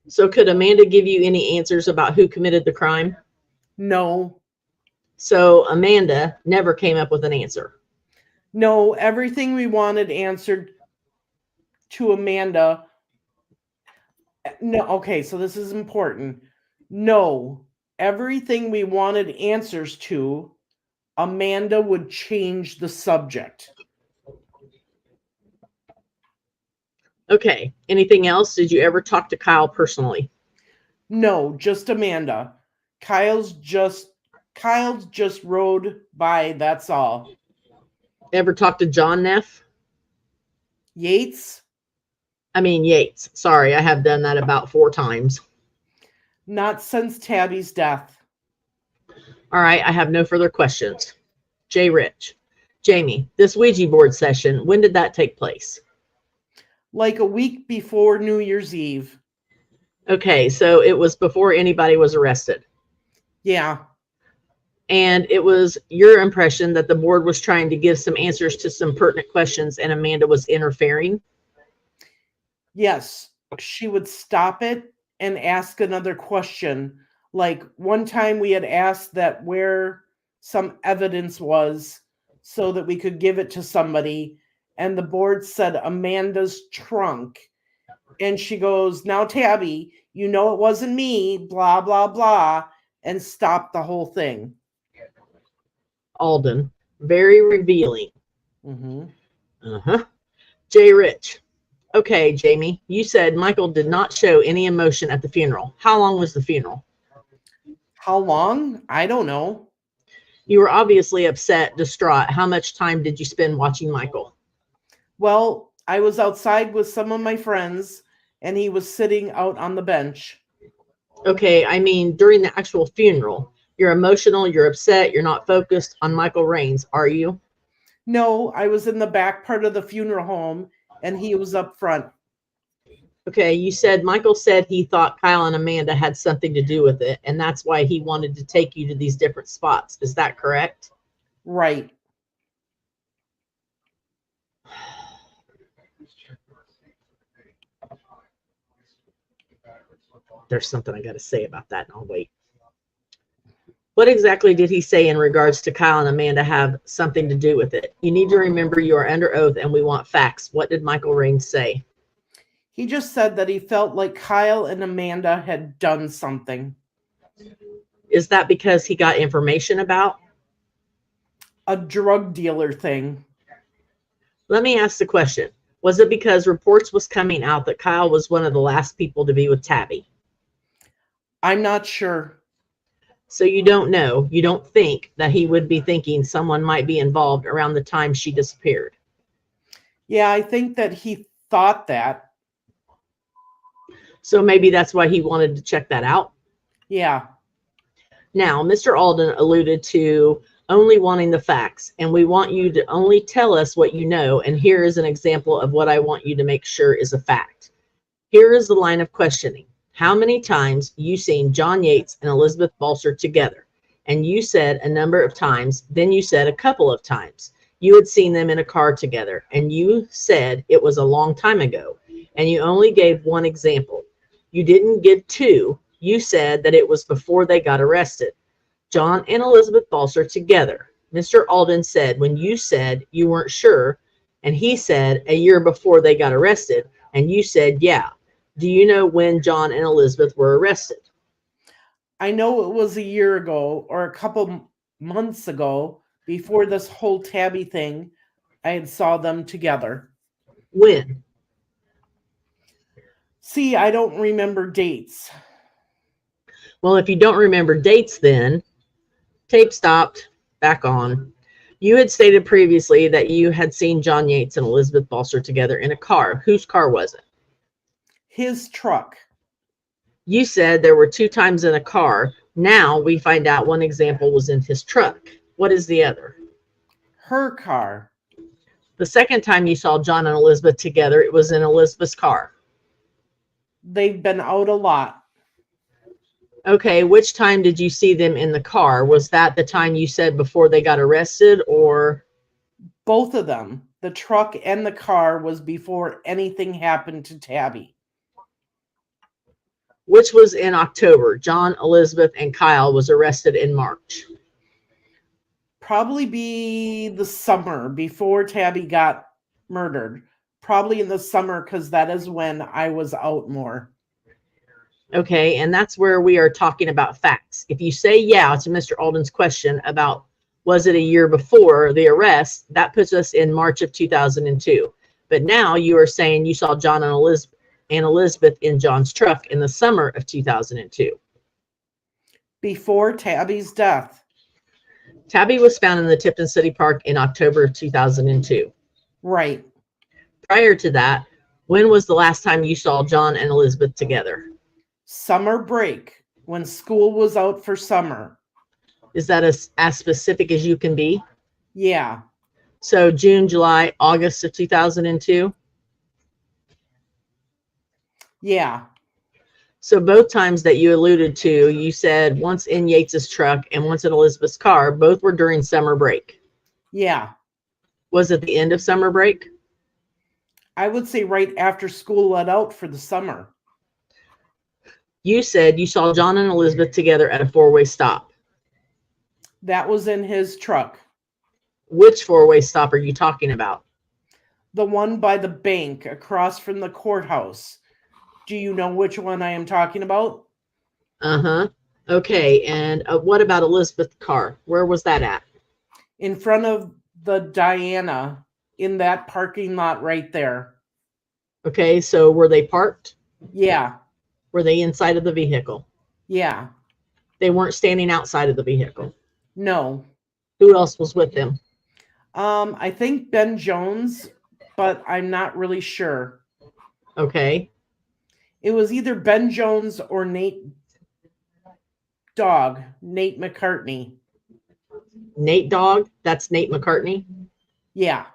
Speaker 2: So could Amanda give you any answers about who committed the crime?
Speaker 1: No.
Speaker 2: So Amanda never came up with an answer.
Speaker 1: No, everything we wanted answered to Amanda. No, okay, so this is important. No, everything we wanted answers to, Amanda would change the subject.
Speaker 2: Okay, anything else? Did you ever talk to Kyle personally?
Speaker 1: No, just Amanda. Kyle's just rode by, that's all.
Speaker 2: Ever talk to John Neff?
Speaker 1: Yates?
Speaker 2: Yates. Sorry, I have done that about 4 times.
Speaker 1: Not since Tabby's death.
Speaker 2: All right, I have no further questions. Jay Rich. Jamie, this Ouija board session, when did that take place?
Speaker 1: Like a week before New Year's Eve.
Speaker 2: Okay, so it was before anybody was arrested.
Speaker 1: Yeah.
Speaker 2: And it was your impression that the board was trying to give some answers to some pertinent questions and Amanda was interfering?
Speaker 1: Yes. She would stop it and ask another question. Like one time we had asked that where some evidence was so that we could give it to somebody. And the board said Amanda's trunk. And she goes, "Now, Tabi, you know it wasn't me, blah, blah, blah," and stopped the whole thing.
Speaker 2: Alden, very revealing.
Speaker 1: Mm-hmm.
Speaker 2: Uh-huh. J. Rich, okay, Jamie, you said Michael did not show any emotion at the funeral. How long was the funeral?
Speaker 1: How long? I don't know.
Speaker 2: You were obviously upset, distraught. How much time did you spend watching Michael?
Speaker 1: Well, I was outside with some of my friends, and he was sitting out on the bench.
Speaker 2: Okay, I mean, during the actual funeral, you're emotional, you're upset, you're not focused on Michael Raines, are you?
Speaker 1: No, I was in the back part of the funeral home, and he was up front.
Speaker 2: Okay, you said Michael said he thought Kyle and Amanda had something to do with it, and that's why he wanted to take you to these different spots. Is that correct?
Speaker 1: Right.
Speaker 2: There's something I got to say about that, and I'll wait. What exactly did he say in regards to Kyle and Amanda have something to do with it? You need to remember you are under oath and we want facts. What did Michael Raines say?
Speaker 1: He just said that he felt like Kyle and Amanda had done something.
Speaker 2: Is that because he got information about
Speaker 1: a drug dealer thing?
Speaker 2: Let me ask the question. Was it because reports was coming out that Kyle was one of the last people to be with Tabi?
Speaker 1: I'm not sure.
Speaker 2: So you don't know, you don't think that he would be thinking someone might be involved around the time she disappeared?
Speaker 1: Yeah, I think that he thought that.
Speaker 2: So maybe that's why he wanted to check that out?
Speaker 1: Yeah.
Speaker 2: Now, Mr. Alden alluded to only wanting the facts, and we want you to only tell us what you know, and here is an example of what I want you to make sure is a fact. Here is the line of questioning. How many times you seen John Yates and Elizabeth Balser together? And you said a number of times, then you said a couple of times. You had seen them in a car together, and you said it was a long time ago, and you only gave one example. You didn't give two. You said that it was before they got arrested. John and Elizabeth Balser together. Mr. Alden said when you said you weren't sure, and he said a year before they got arrested, and you said, yeah. Do you know when John and Elizabeth were arrested?
Speaker 1: I know it was a year ago or a couple months ago, before this whole Tabi thing. I had saw them together.
Speaker 2: When?
Speaker 1: See, I don't remember dates.
Speaker 2: Well, if you don't remember dates, then tape stopped, back on. You had stated previously that you had seen John Yates and Elizabeth Balser together in a car. Whose car was it?
Speaker 1: His truck.
Speaker 2: You said there were 2 times in a car. Now we find out one example was in his truck. What is the other?
Speaker 1: Her car.
Speaker 2: The second time you saw John and Elizabeth together, it was in Elizabeth's car.
Speaker 1: They've been out a lot.
Speaker 2: Okay, which time did you see them in the car? Was that the time you said before they got arrested, or?
Speaker 1: Both of them. The truck and the car was before anything happened to Tabi.
Speaker 2: Which was in October? John, Elizabeth, and Kyle was arrested in March.
Speaker 1: Probably be the summer before Tabi got murdered. Probably in the summer, because that is when I was out more.
Speaker 2: Okay, and that's where we are talking about facts. If you say yeah to Mr. Alden's question about was it a year before the arrest, that puts us in March of 2002. But now you are saying you saw John and Elizabeth in John's truck in the summer of 2002.
Speaker 1: Before Tabi's death.
Speaker 2: Tabi was found in the Tipton City Park in October of 2002.
Speaker 1: Right.
Speaker 2: Prior to that, when was the last time you saw John and Elizabeth together?
Speaker 1: Summer break, when school was out for summer.
Speaker 2: Is that as specific as you can be?
Speaker 1: Yeah.
Speaker 2: So June, July, August of 2002?
Speaker 1: Yeah.
Speaker 2: So both times that you alluded to, you said once in Yates's truck and once in Elizabeth's car, both were during summer break.
Speaker 1: Yeah.
Speaker 2: Was it the end of summer break?
Speaker 1: I would say right after school let out for the summer.
Speaker 2: You said you saw John and Elizabeth together at a 4-way stop.
Speaker 1: That was in his truck.
Speaker 2: Which 4-way stop are you talking about?
Speaker 1: The one by the bank across from the courthouse, Do you know which one I am talking about?
Speaker 2: Uh-huh. Okay, and what about Elizabeth car? Where was that at?
Speaker 1: In front of the Diana, in that parking lot right there.
Speaker 2: Okay, so were they parked?
Speaker 1: Yeah,
Speaker 2: Were they inside of the vehicle?
Speaker 1: yeah.
Speaker 2: They weren't standing outside of the vehicle.
Speaker 1: No.
Speaker 2: Who else was with them?
Speaker 1: I think Ben Jones, but I'm not really sure.
Speaker 2: Okay.
Speaker 1: It was either Ben Jones or Nate McCartney.
Speaker 2: Nate Dogg, that's Nate McCartney.
Speaker 1: Yeah.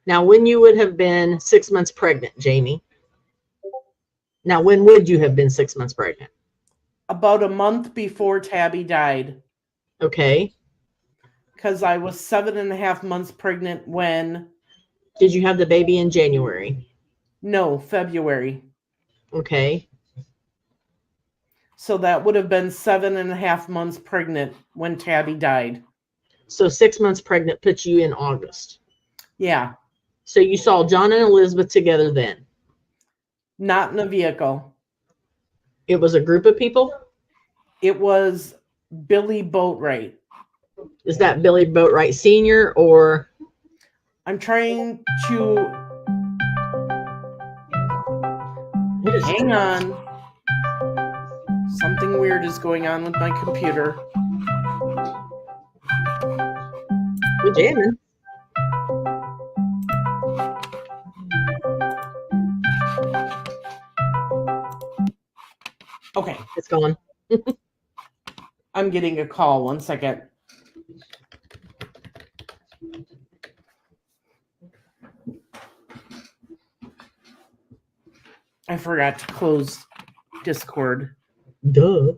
Speaker 2: Now, when you would have been 6 months pregnant, Jamie? Now, when would you have been 6 months pregnant?
Speaker 1: About a month before Tabi died.
Speaker 2: Okay.
Speaker 1: Because I was 7.5 months pregnant when...
Speaker 2: Did you have the baby in January?
Speaker 1: No, February.
Speaker 2: Okay.
Speaker 1: So that would have been 7.5 months pregnant when Tabi died.
Speaker 2: So 6 months pregnant puts you in August.
Speaker 1: Yeah.
Speaker 2: So you saw John and Elizabeth together then?
Speaker 1: Not in a vehicle.
Speaker 2: It was a group of people?
Speaker 1: It was Billy Boatwright.
Speaker 2: Is that Billy Boatwright Sr. or?
Speaker 1: I'm trying to... Hang on. Something weird is going on with my computer.
Speaker 2: We're jamming.
Speaker 1: Okay.
Speaker 2: It's gone.
Speaker 1: I'm getting a call. 1 second. I forgot to close Discord.
Speaker 2: Duh.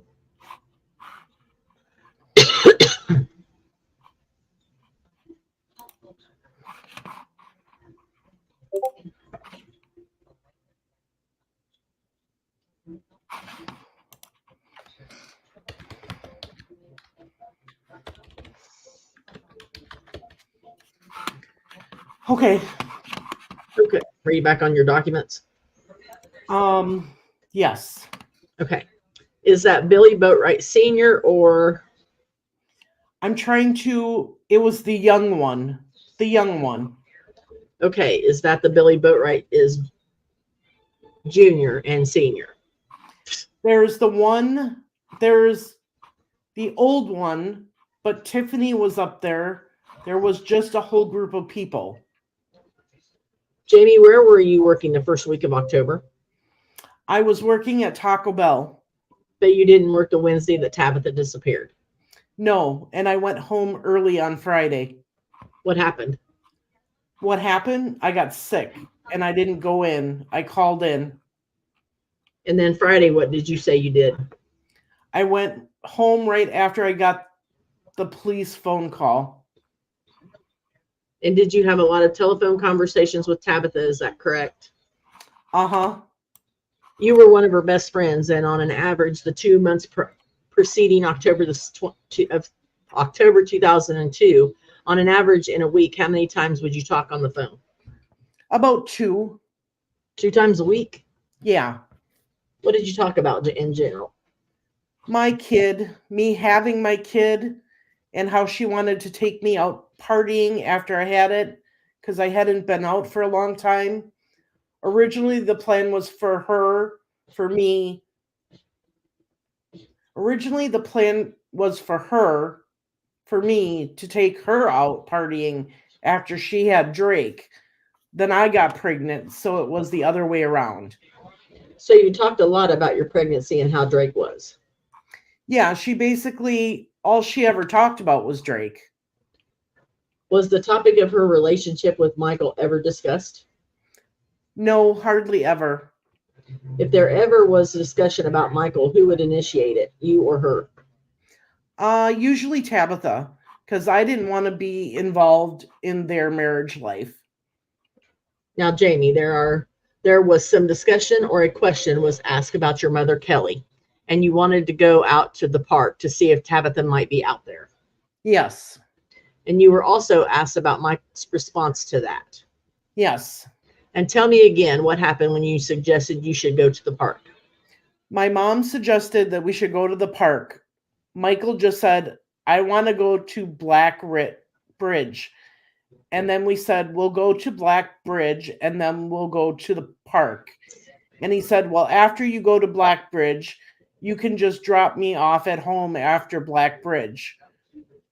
Speaker 1: Okay.
Speaker 2: Okay. Are you back on your documents?
Speaker 1: Yes.
Speaker 2: Okay. Is that Billy Boatwright Sr. or?
Speaker 1: I'm trying to... It was the young one. The young one.
Speaker 2: Okay. Is that the Billy Boatwright is junior and senior?
Speaker 1: There's the one... There's the old one, but Tiffany was up there. There was just a whole group of people.
Speaker 2: Jamie, where were you working the first week of October?
Speaker 1: I was working at Taco Bell.
Speaker 2: But you didn't work the Wednesday that Tabitha disappeared.
Speaker 1: No, and I went home early on Friday.
Speaker 2: What happened?
Speaker 1: What happened? I got sick, and I didn't go in. I called in.
Speaker 2: And then Friday, what did you say you did?
Speaker 1: I went home right after I got the police phone call.
Speaker 2: And did you have a lot of telephone conversations with Tabitha? Is that correct?
Speaker 1: Uh-huh.
Speaker 2: You were one of her best friends, and on an average, the 2 months preceding October 2002, on an average in a week, how many times would you talk on the phone?
Speaker 1: About 2.
Speaker 2: 2 times a week?
Speaker 1: Yeah.
Speaker 2: What did you talk about in general?
Speaker 1: My kid, me having my kid, and how she wanted to take me out partying after I had it, because I hadn't been out for a long time. Originally, the plan was for her, for me. Originally, the plan was for her, for me, to take her out partying after she had Drake. Then I got pregnant, so it was the other way around.
Speaker 2: So you talked a lot about your pregnancy and how Drake was.
Speaker 1: Yeah, she basically, all she ever talked about was Drake.
Speaker 2: Was the topic of her relationship with Michael ever discussed?
Speaker 1: No, hardly ever.
Speaker 2: If there ever was a discussion about Michael, who would initiate it, you or her?
Speaker 1: Usually Tabitha, because I didn't want to be involved in their marriage life.
Speaker 2: Now, Jamie, there was some discussion or a question was asked about your mother, Kelly, and you wanted to go out to the park to see if Tabitha might be out there.
Speaker 1: Yes.
Speaker 2: And you were also asked about Mike's response to that.
Speaker 1: Yes.
Speaker 2: And tell me again what happened when you suggested you should go to the park.
Speaker 1: My mom suggested that we should go to the park. Michael just said, I want to go to Black Bridge. And then we said, we'll go to Black Bridge and then we'll go to the park. And he said, well, after you go to Black Bridge, you can just drop me off at home after Black Bridge,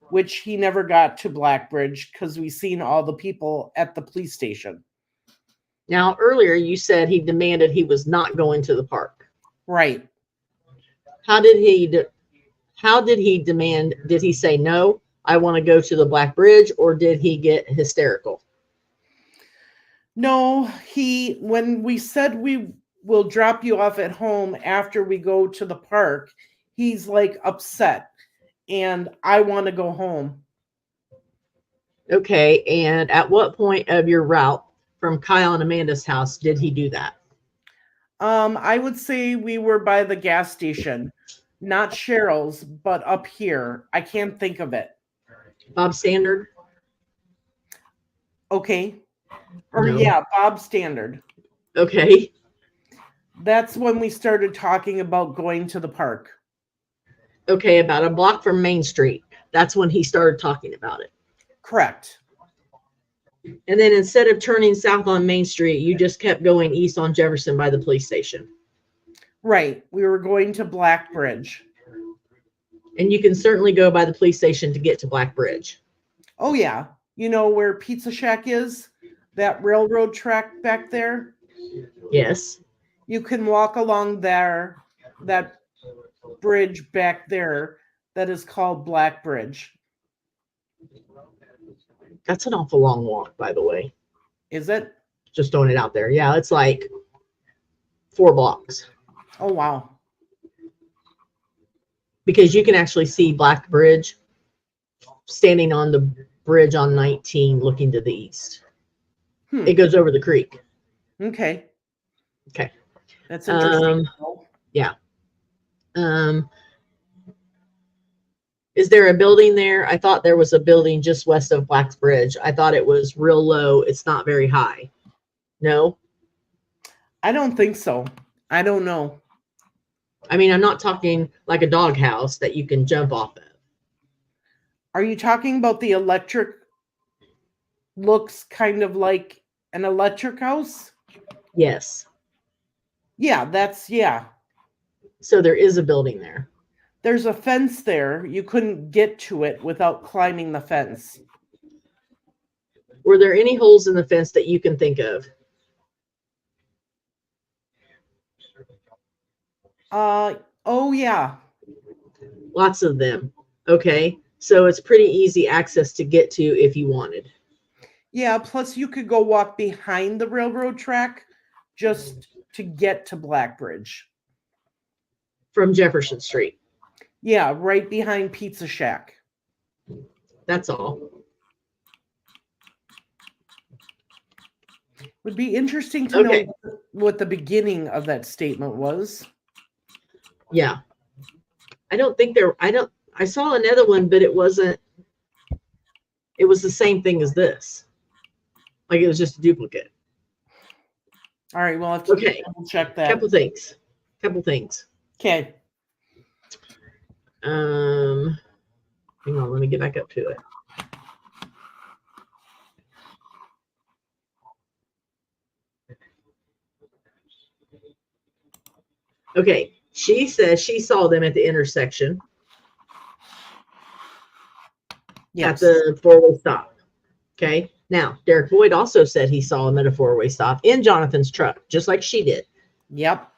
Speaker 1: which he never got to Black Bridge because we seen all the people at the police station.
Speaker 2: Now, earlier you said he demanded he was not going to the park.
Speaker 1: Right.
Speaker 2: How did he demand? Did he say, no, I want to go to the Black Bridge, or did he get hysterical?
Speaker 1: No, when we said we will drop you off at home after we go to the park, he's like upset and I want to go home.
Speaker 2: Okay. And at what point of your route from Kyle and Amanda's house did he do that?
Speaker 1: I would say we were by the gas station, not Cheryl's, but up here. I can't think of it.
Speaker 2: Bob Standard?
Speaker 1: Okay. Or
Speaker 2: No.
Speaker 1: yeah, Bob Standard.
Speaker 2: Okay.
Speaker 1: That's when we started talking about going to the park.
Speaker 2: Okay, about a block from Main Street. That's when he started talking about it.
Speaker 1: Correct.
Speaker 2: And then instead of turning south on Main Street, you just kept going east on Jefferson by the police station.
Speaker 1: Right. We were going to Black Bridge.
Speaker 2: And you can certainly go by the police station to get to Black Bridge.
Speaker 1: Oh, yeah. You know where Pizza Shack is? That railroad track back there?
Speaker 2: Yes.
Speaker 1: You can walk along there, that bridge back there that is called Black Bridge.
Speaker 2: That's an awful long walk, by the way.
Speaker 1: Is it?
Speaker 2: Just throwing it out there. Yeah, it's like 4 blocks.
Speaker 1: Oh, wow.
Speaker 2: Because you can actually see Black Bridge standing on the bridge on 19 looking to the east. It goes over the creek.
Speaker 1: Okay.
Speaker 2: Okay.
Speaker 1: That's interesting.
Speaker 2: Yeah. Is there a building there? I thought there was a building just west of Black's Bridge. I thought it was real low. It's not very high. No?
Speaker 1: I don't think so. I don't know.
Speaker 2: I mean, I'm not talking like a doghouse that you can jump off of.
Speaker 1: Are you talking about the electric? Looks kind of like an electric house?
Speaker 2: Yes.
Speaker 1: Yeah, yeah.
Speaker 2: So there is a building there.
Speaker 1: There's a fence there. You couldn't get to it without climbing the fence.
Speaker 2: Were there any holes in the fence that you can think of?
Speaker 1: Oh yeah.
Speaker 2: Lots of them. Okay. So it's pretty easy access to get to if you wanted.
Speaker 1: Yeah, plus you could go walk behind the railroad track just to get to Black Bridge.
Speaker 2: From Jefferson Street.
Speaker 1: Yeah, right behind Pizza Shack.
Speaker 2: That's all.
Speaker 1: Would be interesting to know what the beginning of that statement was.
Speaker 2: Yeah. I saw another one, but it was the same thing as this. Like it was just a duplicate.
Speaker 1: All right, well, I have to check that.
Speaker 2: Couple things.
Speaker 1: Okay.
Speaker 2: Hang on, let me get back up to it. Okay, she says she saw them at the intersection.
Speaker 1: Yes.
Speaker 2: At the 4-way stop. Okay. Now, Derek Boyd also said he saw him at a 4-way stop in Jonathan's truck, just like she did.
Speaker 1: Yep.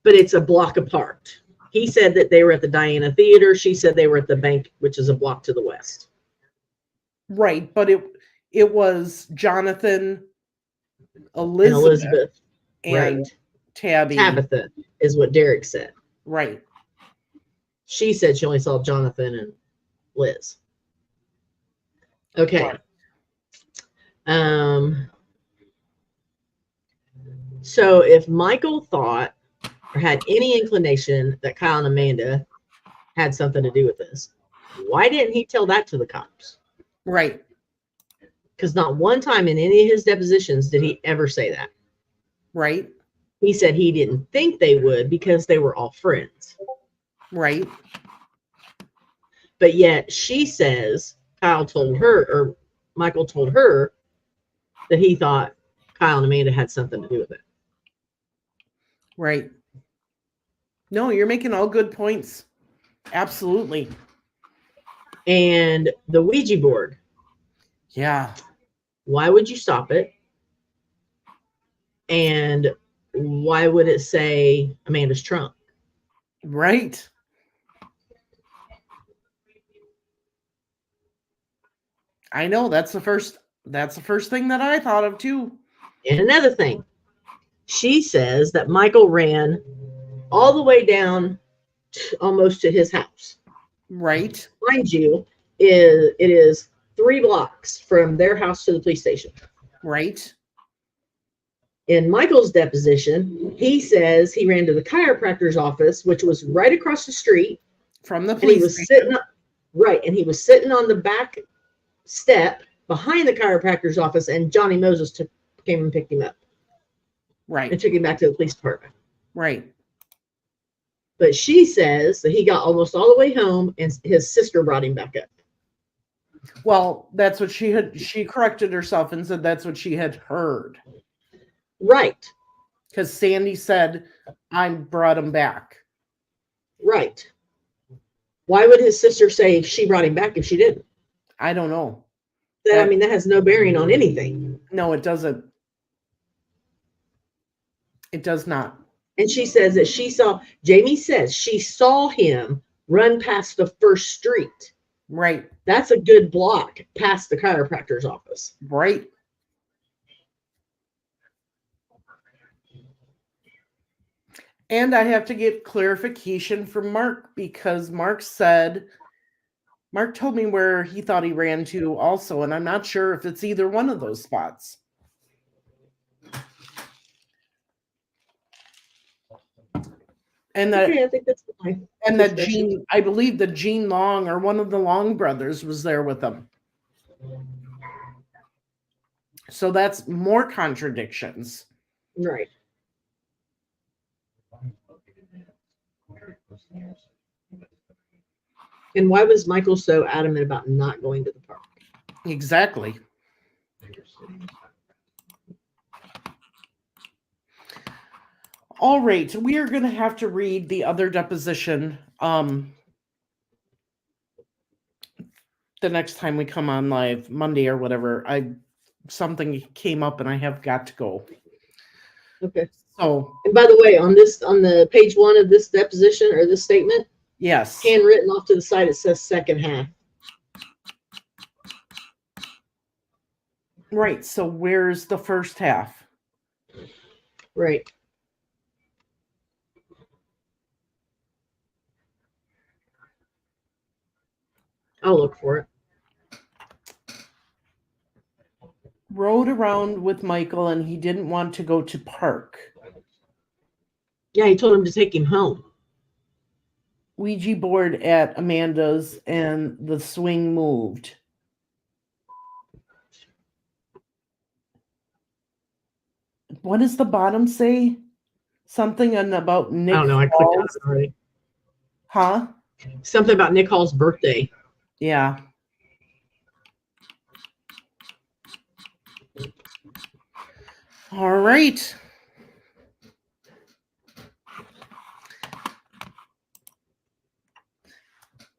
Speaker 2: But it's a block apart. He said that they were at the Diana Theater. She said they were at the bank, which is a block to the west.
Speaker 1: Right, but it was Jonathan, Elizabeth, and
Speaker 2: right.
Speaker 1: Tabi.
Speaker 2: Tabitha is what Derek said.
Speaker 1: Right.
Speaker 2: She said she only saw Jonathan and Liz. Okay. Right. So if Michael thought or had any inclination that Kyle and Amanda had something to do with this, why didn't he tell that to the cops?
Speaker 1: Right.
Speaker 2: Because not one time in any of his depositions did he ever say that.
Speaker 1: Right.
Speaker 2: He said he didn't think they would because they were all friends.
Speaker 1: Right.
Speaker 2: But yet she says Kyle told her, or Michael told her, that he thought Kyle and Amanda had something to do with it.
Speaker 1: Right. No, you're making all good points. Absolutely.
Speaker 2: And the Ouija board.
Speaker 1: Yeah.
Speaker 2: Why would you stop it? And why would it say Amanda's trunk?
Speaker 1: Right. I know that's the first thing that I thought of too.
Speaker 2: And another thing, she says that Michael ran all the way down almost to his house.
Speaker 1: Right.
Speaker 2: Mind you, it is 3 blocks from their house to the police station.
Speaker 1: Right.
Speaker 2: In Michael's deposition, he says he ran to the chiropractor's office, which was right across the street
Speaker 1: From the
Speaker 2: and he
Speaker 1: police
Speaker 2: was
Speaker 1: station.
Speaker 2: sitting on the back step behind the chiropractor's office, and Johnny Moses came and picked him up.
Speaker 1: Right.
Speaker 2: And took him back to the police department.
Speaker 1: Right.
Speaker 2: But she says that he got almost all the way home and his sister brought him back up.
Speaker 1: Well, that's what she corrected herself and said that's what she had heard.
Speaker 2: Right.
Speaker 1: Because Sandy said, I brought him back.
Speaker 2: Right. Why would his sister say she brought him back if she didn't?
Speaker 1: I don't know.
Speaker 2: That has no bearing on anything.
Speaker 1: No, it doesn't. It does not.
Speaker 2: And she says that Jamie says she saw him run past the first street.
Speaker 1: Right.
Speaker 2: That's a good block past the chiropractor's office.
Speaker 1: Right. And I have to get clarification from Mark because Mark told me where he thought he ran to also, and I'm not sure if it's either one of those spots. And that,
Speaker 2: okay, I think that's fine.
Speaker 1: And that Gene, I believe that Gene Long or one of the Long brothers was there with them. So that's more contradictions.
Speaker 2: Right. And why was Michael so adamant about not going to the park?
Speaker 1: Exactly. All right, we are going to have to read the other deposition the next time we come on live, Monday or whatever. Something came up and I have got to go.
Speaker 2: Okay.
Speaker 1: So,
Speaker 2: and by the way, on the page 1 of this deposition or this statement,
Speaker 1: yes,
Speaker 2: handwritten off to the side, it says second half.
Speaker 1: Right. So where's the first half?
Speaker 2: Right. I'll look for it.
Speaker 1: Rode around with Michael and he didn't want to go to park.
Speaker 2: Yeah, he told him to take him home.
Speaker 1: Ouija board at Amanda's and the swing moved. What does the bottom say? Something about Nick.
Speaker 2: I don't know. I clicked on it already.
Speaker 1: Huh?
Speaker 2: Something about Nick Hall's birthday.
Speaker 1: Yeah. All right.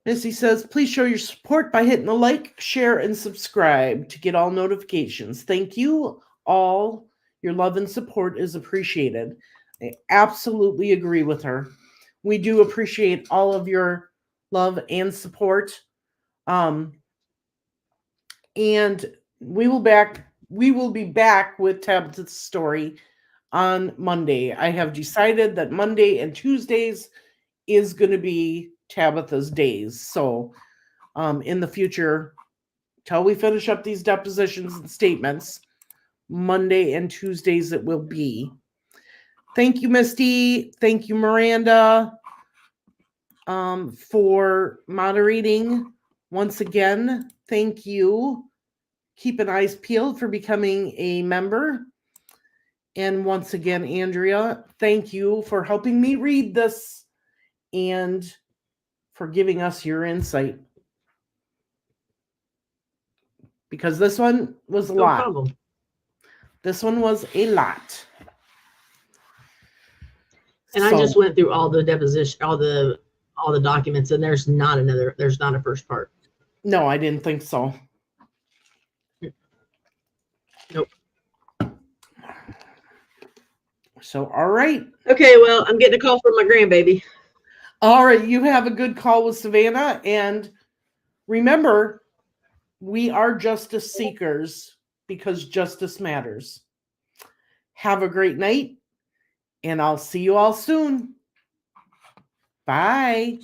Speaker 1: Missy says, please show your support by hitting the like, share, and subscribe to get all notifications. Thank you all. Your love and support is appreciated. I absolutely agree with her. We do appreciate all of your love and support. And we will be back with Tabitha's story on Monday. I have decided that Monday and Tuesdays is going to be Tabitha's days. So in the future, till we finish up these depositions and statements, Monday and Tuesdays it will be. Thank you, Misty. Thank you, Miranda, for moderating. Once again, thank you. keep an eyes peeled for becoming a member. And once again, Andrea, thank you for helping me read this and for giving us your insight. Because this one was a
Speaker 2: No
Speaker 1: lot.
Speaker 2: problem.
Speaker 1: This one was a lot.
Speaker 2: And I just went through all the deposition, all the documents, and there's not a first part.
Speaker 1: No, I didn't think so.
Speaker 2: Nope.
Speaker 1: So, all right.
Speaker 2: Okay, well, I'm getting a call from my grandbaby.
Speaker 1: All right, you have a good call with Savannah. And remember, we are justice seekers because justice matters. Have a great night, and I'll see you all soon. Bye.